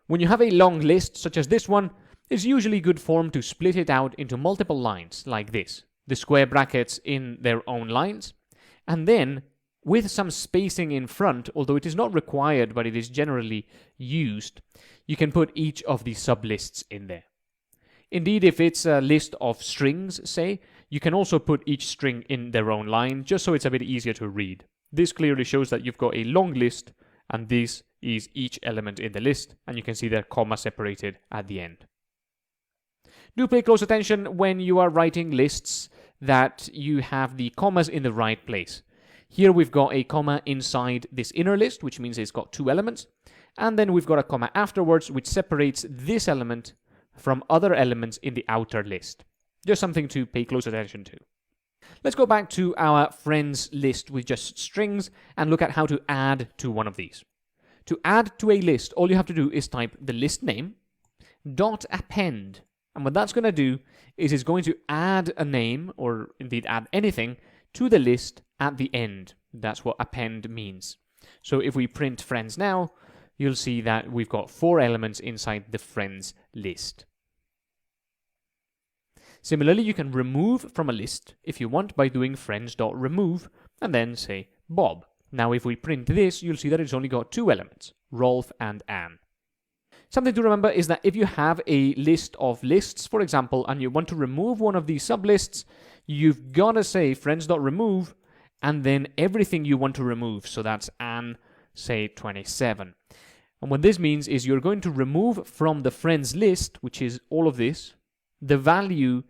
When you have a long list, such as this one, it's usually good form to split it out into multiple lines, like this. The square brackets in their own lines, and then with some spacing in front, although it is not required, but it is generally used, you can put each of the sublists in there. Indeed, if it's a list of strings, say, you can also put each string in their own line, just so it's a bit easier to read. This clearly shows that you've got a long list, and this is each element in the list, and you can see they're comma separated at the end. Do pay close attention when you are writing lists that you have the commas in the right place. Here we've got a comma inside this inner list, which means it's got 2 elements, and then we've got a comma afterwards, which separates this element from other elements in the outer list. Just something to pay close attention to. Let's go back to our friends list with just strings and look at how to add to one of these. To add to a list, all you have to do is type the list name dot append. And what that's going to do is it's going to add a name, or indeed add anything, to the list at the end. That's what append means. So if we print friends now, you'll see that we've got 4 elements inside the friends list. Similarly, you can remove from a list if you want by doing friends.remove, and then say Bob. Now if we print this, you'll see that it's only got two elements, Rolf and Anne. Something to remember is that if you have a list of lists, for example, and you want to remove one of these sublists, you've got to say friends.remove and then everything you want to remove. So that's Anne, say 27. And what this means is you're going to remove from the friends list, which is all of this, the value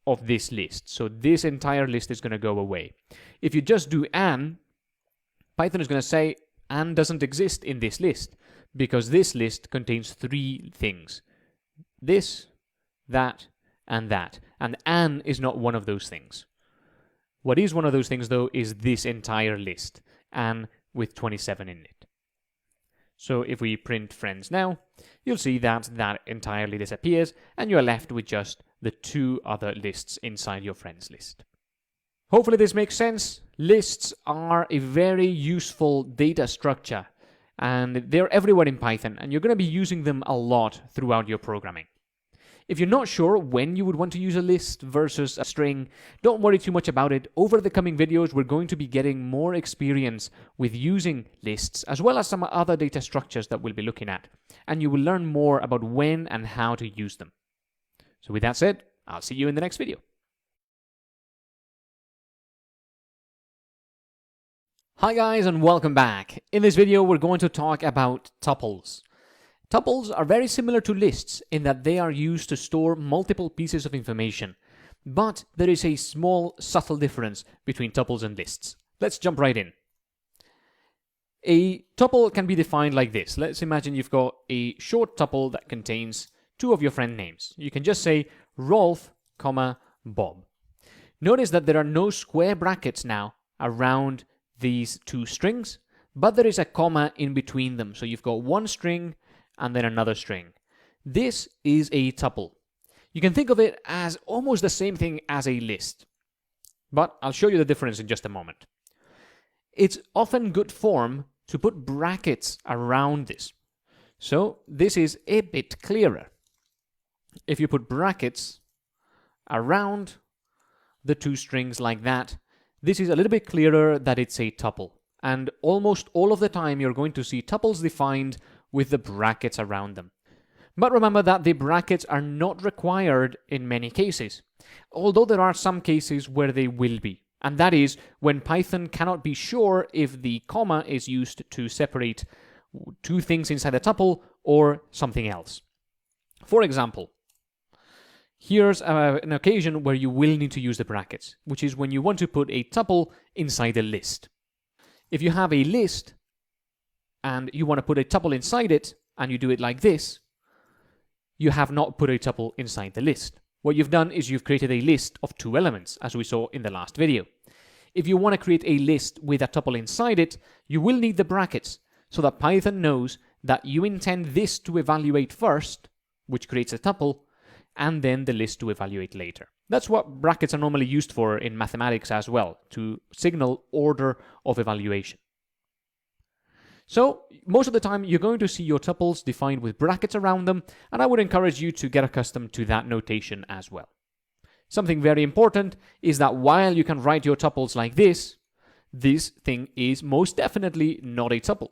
of this list. So this entire list is going to go away. If you just do Anne, Python is going to say Anne doesn't exist in this list because this list contains three things. This, that, and that. And Anne is not one of those things. What is one of those things, though, is this entire list, Anne with 27 in it. So if we print friends now, you'll see that that entirely disappears, and you're left with just the two other lists inside your friends list. Hopefully this makes sense. Lists are a very useful data structure, and they're everywhere in Python, and you're going to be using them a lot throughout your programming. If you're not sure when you would want to use a list versus a string, don't worry too much about it. Over the coming videos, we're going to be getting more experience with using lists, as well as some other data structures that we'll be looking at, and you will learn more about when and how to use them. So with that said, I'll see you in the next video. Hi guys, and welcome back. In this video, we're going to talk about tuples. Tuples are very similar to lists in that they are used to store multiple pieces of information, but there is a small, subtle difference between tuples and lists. Let's jump right in. A tuple can be defined like this. Let's imagine you've got a short tuple that contains two of your friend names. You can just say Rolf, Bob. Notice that there are no square brackets now around these two strings, but there is a comma in between them. So you've got one string and then another string. This is a tuple. You can think of it as almost the same thing as a list, but I'll show you the difference in just a moment. It's often good form to put brackets around this. So this is a bit clearer. If you put brackets around the two strings like that, this is a little bit clearer that it's a tuple. And almost all of the time you're going to see tuples defined with the brackets around them. But remember that the brackets are not required in many cases, although there are some cases where they will be. And that is when Python cannot be sure if the comma is used to separate two things inside a tuple or something else. For example, here's an occasion where you will need to use the brackets, which is when you want to put a tuple inside a list. If you have a list and you want to put a tuple inside it, and you do it like this, you have not put a tuple inside the list. What you've done is you've created a list of two elements, as we saw in the last video. If you want to create a list with a tuple inside it, you will need the brackets, so that Python knows that you intend this to evaluate first, which creates a tuple, and then the list to evaluate later. That's what brackets are normally used for in mathematics as well, to signal order of evaluation. So, most of the time, you're going to see your tuples defined with brackets around them, and I would encourage you to get accustomed to that notation as well. Something very important is that while you can write your tuples like this thing is most definitely not a tuple,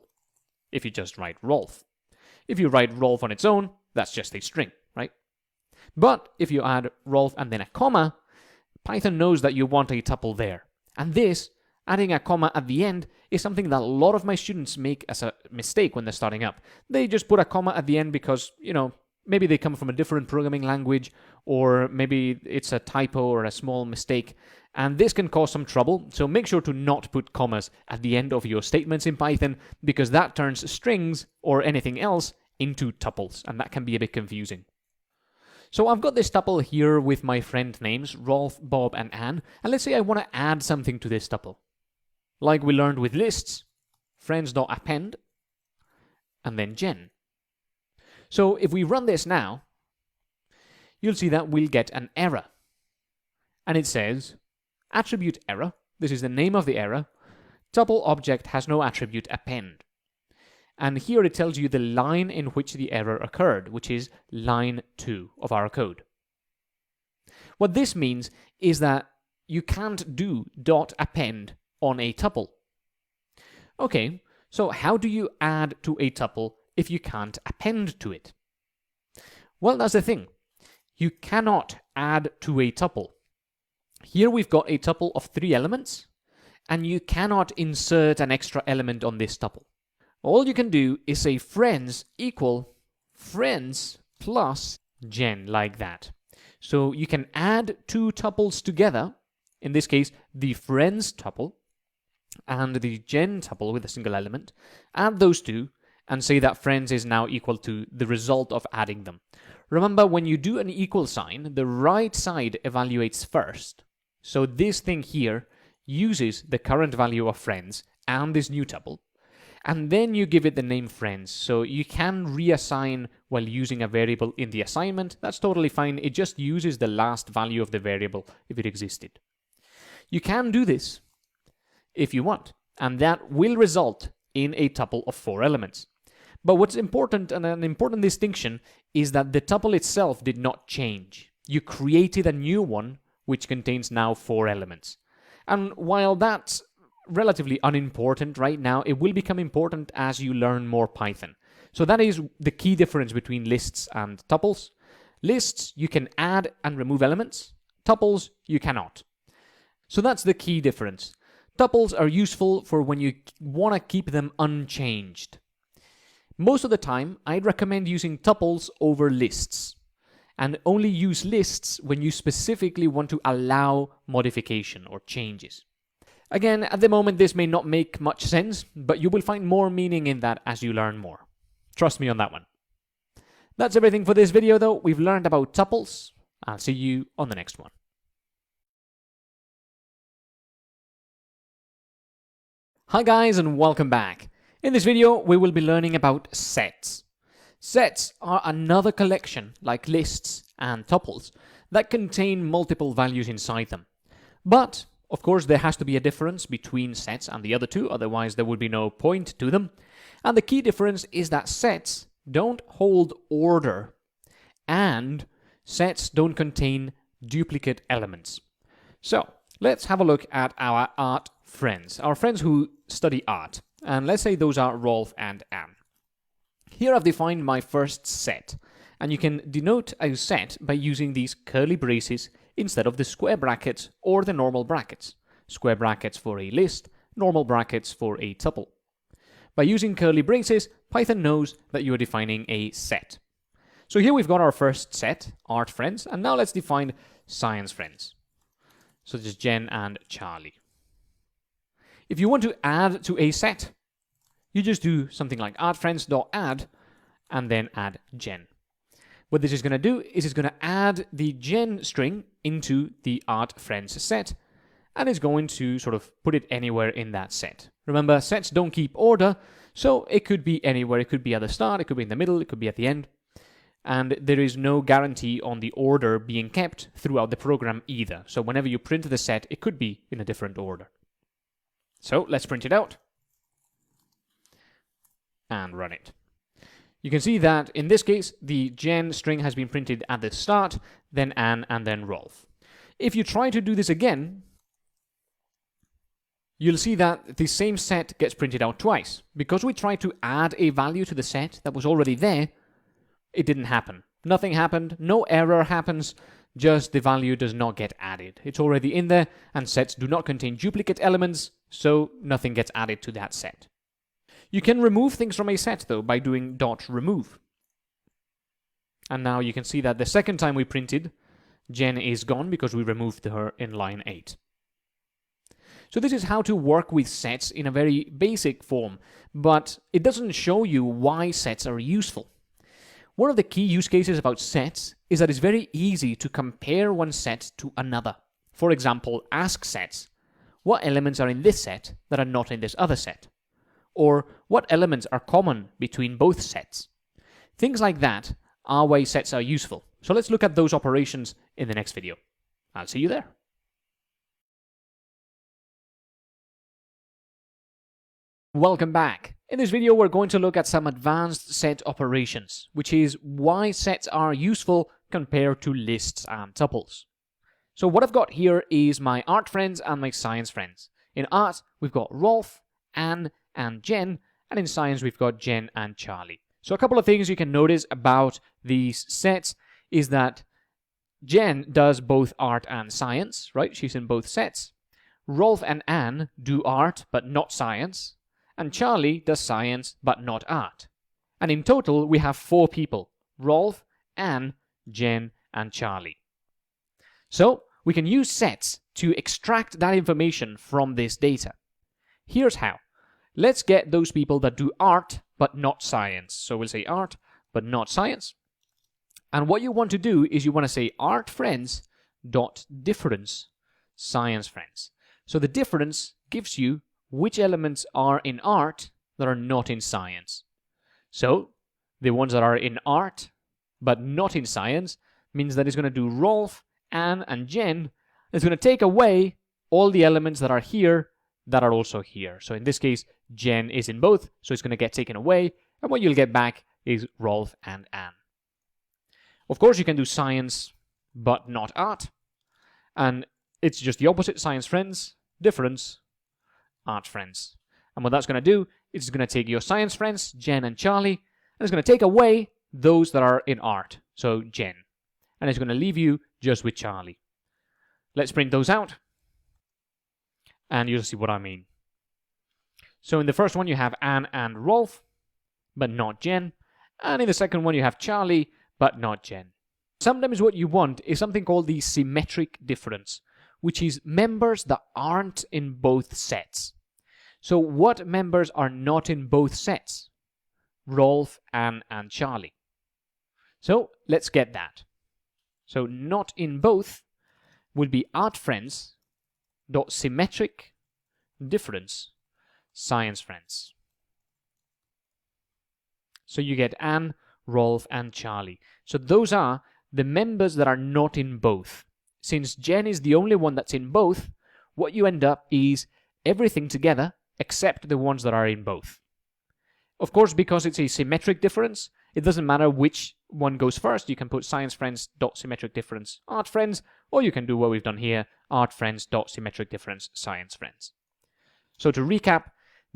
if you just write Rolf. If you write Rolf on its own, that's just a string, right? But if you add Rolf and then a comma, Python knows that you want a tuple there. And this, adding a comma at the end, is something that a lot of my students make as a mistake when they're starting up. They just put a comma at the end because, maybe they come from a different programming language, or maybe it's a typo or a small mistake, and this can cause some trouble. So make sure to not put commas at the end of your statements in Python, because that turns strings or anything else into tuples, and that can be a bit confusing. So I've got this tuple here with my friend names, Rolf, Bob, and Anne, and let's say I want to add something to this tuple. Like we learned with lists, friends.append, and then gen. So if we run this now, you'll see that we'll get an error. And it says, attribute error, this is the name of the error, tuple object has no attribute append. And here it tells you the line in which the error occurred, which is line 2 of our code. What this means is that you can't do .append on a tuple. Okay, so how do you add to a tuple if you can't append to it? Well, that's the thing. You cannot add to a tuple. Here we've got a tuple of 3 elements, and you cannot insert an extra element on this tuple. All you can do is say friends equal friends plus gen, like that. So you can add 2 tuples together, in this case the friends tuple and the gen tuple with a single element, add those 2 and say that friends is now equal to the result of adding them. Remember, when you do an equal sign, the right side evaluates first. So this thing here uses the current value of friends and this new tuple, and then you give it the name friends. So you can reassign while using a variable in the assignment. That's totally fine. It just uses the last value of the variable if it existed. You can do this if you want, and that will result in a tuple of 4 elements. But what's important, and an important distinction, is that the tuple itself did not change. You created a new one which contains now 4 elements. And while that's relatively unimportant right now, it will become important as you learn more Python. So that is the key difference between lists and tuples. Lists, you can add and remove elements. Tuples, you cannot. So that's the key difference. Tuples are useful for when you want to keep them unchanged. Most of the time, I'd recommend using tuples over lists, and only use lists when you specifically want to allow modification or changes. Again, at the moment this may not make much sense, but you will find more meaning in that as you learn more. Trust me on that one. That's everything for this video though. We've learned about tuples. I'll see you on the next one. Hi guys, and welcome back. In this video, we will be learning about sets. Sets are another collection, like lists and tuples, that contain multiple values inside them. But, of course, there has to be a difference between sets and the other two, otherwise there would be no point to them. And the key difference is that sets don't hold order, and sets don't contain duplicate elements. So, let's have a look at our art friends, our friends who study art. And let's say those are Rolf and Anne. Here I've defined my first set, and you can denote a set by using these curly braces instead of the square brackets or the normal brackets. Square brackets for a list, normal brackets for a tuple. By using curly braces, Python knows that you are defining a set. So here we've got our first set, art friends, and now let's define science friends. So this is Jen and Charlie. If you want to add to a set, you just do something like artFriends.add and then add Jen. What this is going to do is it's going to add the Jen string into the artFriends set, and it's going to sort of put it anywhere in that set. Remember, sets don't keep order, so it could be anywhere. It could be at the start, it could be in the middle, it could be at the end. And there is no guarantee on the order being kept throughout the program either. So whenever you print the set, it could be in a different order. So let's print it out and run it. You can see that in this case, the Jen string has been printed at the start, then Anne, and then Rolf. If you try to do this again, you'll see that the same set gets printed out twice. Because we tried to add a value to the set that was already there, it didn't happen. Nothing happened, no error happens, just the value does not get added. It's already in there, and sets do not contain duplicate elements, so nothing gets added to that set. You can remove things from a set, though, by doing .remove. And now you can see that the second time we printed, Jen is gone because we removed her in line 8. So this is how to work with sets in a very basic form, but it doesn't show you why sets are useful. One of the key use cases about sets is that it's very easy to compare one set to another. For example, ask sets, what elements are in this set that are not in this other set? Or what elements are common between both sets? Things like that are why sets are useful. So let's look at those operations in the next video. I'll see you there. Welcome back. In this video, we're going to look at some advanced set operations, which is why sets are useful compared to lists and tuples. So what I've got here is my art friends and my science friends. In art, we've got Rolf, Anne, and Jen, and in science, we've got Jen and Charlie. So a couple of things you can notice about these sets is that Jen does both art and science, right? She's in both sets. Rolf and Anne do art, but not science. And Charlie does science, but not art. And in total, we have 4 people: Rolf, Anne, Jen, and Charlie. So we can use sets to extract that information from this data. Here's how. Let's get those people that do art, but not science. So we'll say art, but not science. And what you want to do is you want to say art friends dot difference science friends. So the difference gives you which elements are in art that are not in science. So the ones that are in art but not in science means that it's going to do Rolf, Anne, and Jen. It's going to take away all the elements that are here that are also here. So in this case, Jen is in both, so it's going to get taken away, and what you'll get back is Rolf and Anne. Of course, you can do science but not art, and it's just the opposite: science friends, difference, art friends. And what that's going to do is it's going to take your science friends, Jen and Charlie, and it's going to take away those that are in art, so Jen. And it's going to leave you just with Charlie. Let's print those out, and you'll see what I mean. So in the first one, you have Anne and Rolf, but not Jen. And in the second one, you have Charlie, but not Jen. Sometimes what you want is something called the symmetric difference, which is members that aren't in both sets. So what members are not in both sets? Rolf, Anne, and Charlie. So let's get that. So not in both will be art friends dot symmetric difference science friends. So you get Anne, Rolf, and Charlie. So those are the members that are not in both. Since Jen is the only one that's in both, what you end up is everything together except the ones that are in both. Of course, because it's a symmetric difference, it doesn't matter which one goes first. You can put science friends dot symmetric difference art friends, or you can do what we've done here, art friends dot symmetric difference science friends. So to recap,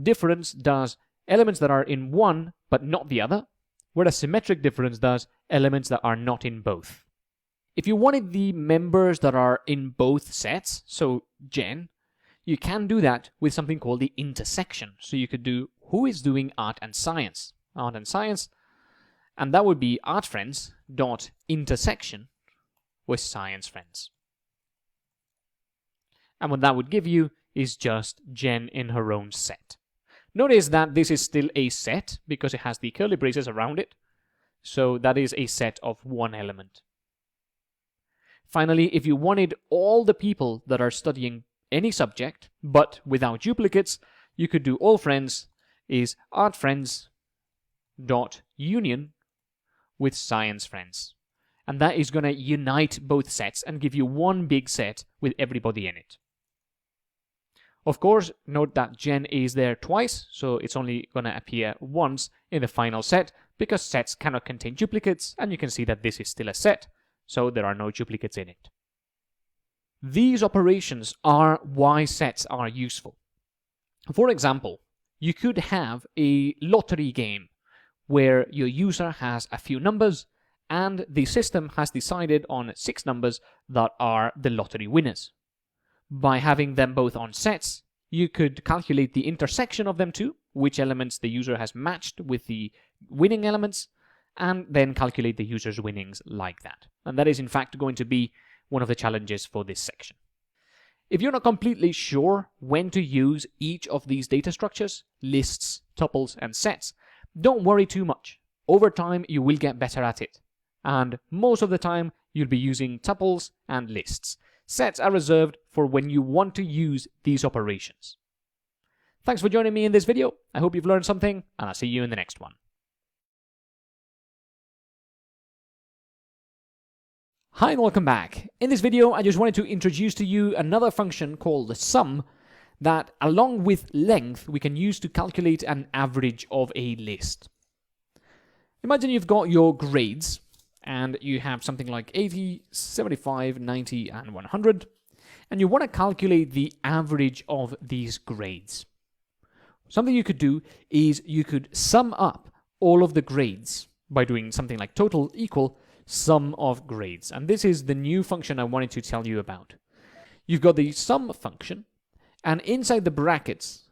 difference does elements that are in one but not the other, whereas symmetric difference does elements that are not in both. If you wanted the members that are in both sets, so Jen, you can do that with something called the intersection. So you could do who is doing art and science, and that would be art friends dot intersection with science friends. And what that would give you is just Jen in her own set. Notice that this is still a set because it has the curly braces around it. So that is a set of one element. Finally, if you wanted all the people that are studying any subject, but without duplicates, you could do all friends is art friends dot union with science friends. And that is going to unite both sets and give you one big set with everybody in it. Of course, note that Jen is there twice, so it's only going to appear once in the final set because sets cannot contain duplicates, and you can see that this is still a set, so there are no duplicates in it. These operations are why sets are useful. For example, you could have a lottery game where your user has a few numbers and the system has decided on 6 numbers that are the lottery winners. By having them both on sets, you could calculate the intersection of them two, which elements the user has matched with the winning elements, and then calculate the user's winnings like that. And that is in fact going to be one of the challenges for this section. If you're not completely sure when to use each of these data structures, lists, tuples, and sets, don't worry too much. Over time, you will get better at it. And most of the time, you'll be using tuples and lists. Sets are reserved for when you want to use these operations. Thanks for joining me in this video. I hope you've learned something, and I'll see you in the next one. Hi and welcome back. In this video, I just wanted to introduce to you another function called the sum that, along with length, we can use to calculate an average of a list. Imagine you've got your grades, and you have something like 80, 75, 90, and 100. and you want to calculate the average of these grades. Something you could do is you could sum up all of the grades by doing something like total equal sum of grades. And this is the new function I wanted to tell you about. You've got the sum function, and inside the brackets,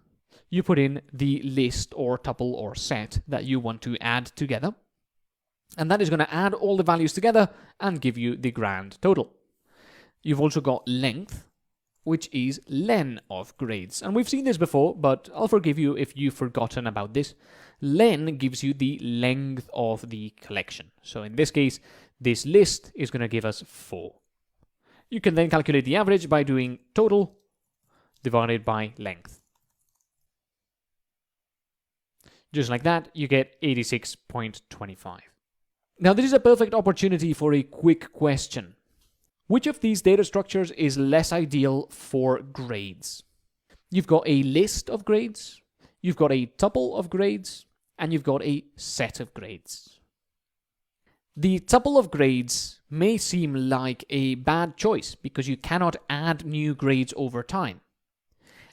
you put in the list or tuple or set that you want to add together. And that is going to add all the values together and give you the grand total. You've also got length, which is len of grades. And we've seen this before, but I'll forgive you if you've forgotten about this. Len gives you the length of the collection. So in this case, this list is going to give us 4. You can then calculate the average by doing total divided by length. Just like that, you get 86.25. Now, this is a perfect opportunity for a quick question. Which of these data structures is less ideal for grades? You've got a list of grades, you've got a tuple of grades, and you've got a set of grades. The tuple of grades may seem like a bad choice because you cannot add new grades over time.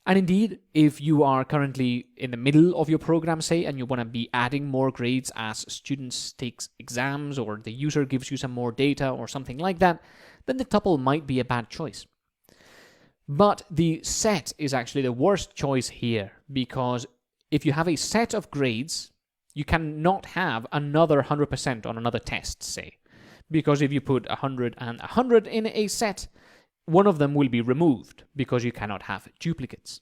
And indeed, if you are currently in the middle of your program, say, and you want to be adding more grades as students take exams or the user gives you some more data or something like that, then the tuple might be a bad choice. But the set is actually the worst choice here, because if you have a set of grades, you cannot have another 100% on another test, say. Because if you put 100 and 100 in a set, one of them will be removed because you cannot have duplicates.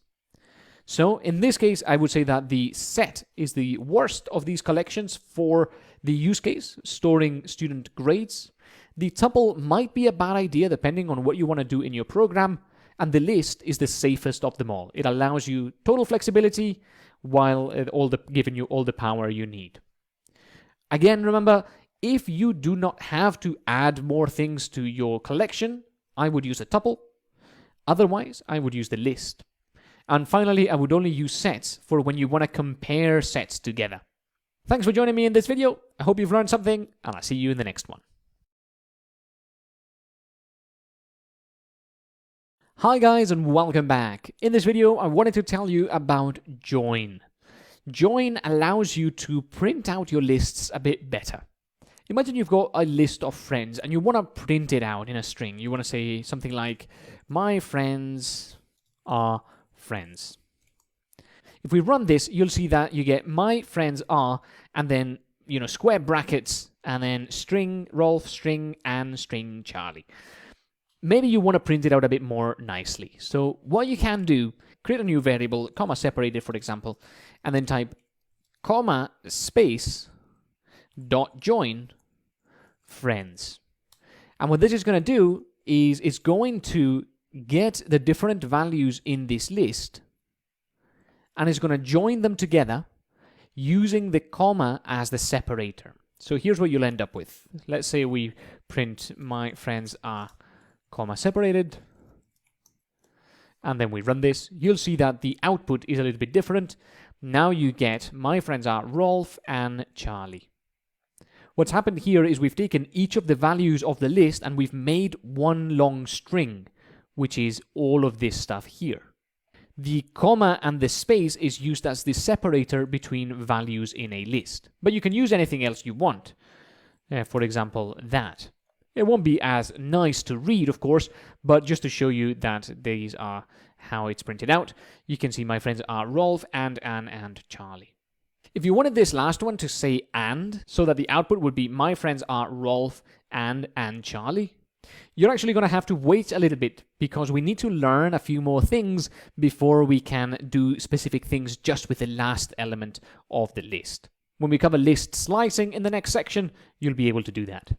So in this case, I would say that the set is the worst of these collections for the use case, storing student grades. The tuple might be a bad idea depending on what you want to do in your program, and the list is the safest of them all. It allows you total flexibility while giving you all the power you need. Again, remember, if you do not have to add more things to your collection, I would use a tuple. Otherwise, I would use the list. And finally, I would only use sets for when you want to compare sets together. Thanks for joining me in this video. I hope you've learned something, and I'll see you in the next one. Hi guys, and welcome back. In this video, I wanted to tell you about join. Join allows you to print out your lists a bit better. Imagine you've got a list of friends and you want to print it out in a string. You want to say something like, my friends are friends. If we run this, you'll see that you get my friends are, and then, square brackets, and then string Rolf, string Anne, string Charlie. Maybe you want to print it out a bit more nicely. So what you can do, create a new variable, comma separated, for example, and then type comma space dot join friends. And what this is going to do is it's going to get the different values in this list, and it's going to join them together using the comma as the separator. So here's what you'll end up with. Let's say we print my friends are comma separated, and then we run this. You'll see that the output is a little bit different. Now you get my friends are Rolf and Charlie. What's happened here is we've taken each of the values of the list and we've made one long string, which is all of this stuff here. The comma and the space is used as the separator between values in a list. But you can use anything else you want. For example, that. It won't be as nice to read, of course, but just to show you that these are how it's printed out, you can see my friends are Rolf and Anne and Charlie. If you wanted this last one to say and, so that the output would be my friends are Rolf and Charlie, you're actually going to have to wait a little bit because we need to learn a few more things before we can do specific things just with the last element of the list. When we cover list slicing in the next section, you'll be able to do that.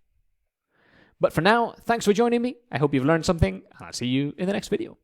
But for now, thanks for joining me. I hope you've learned something, and I'll see you in the next video.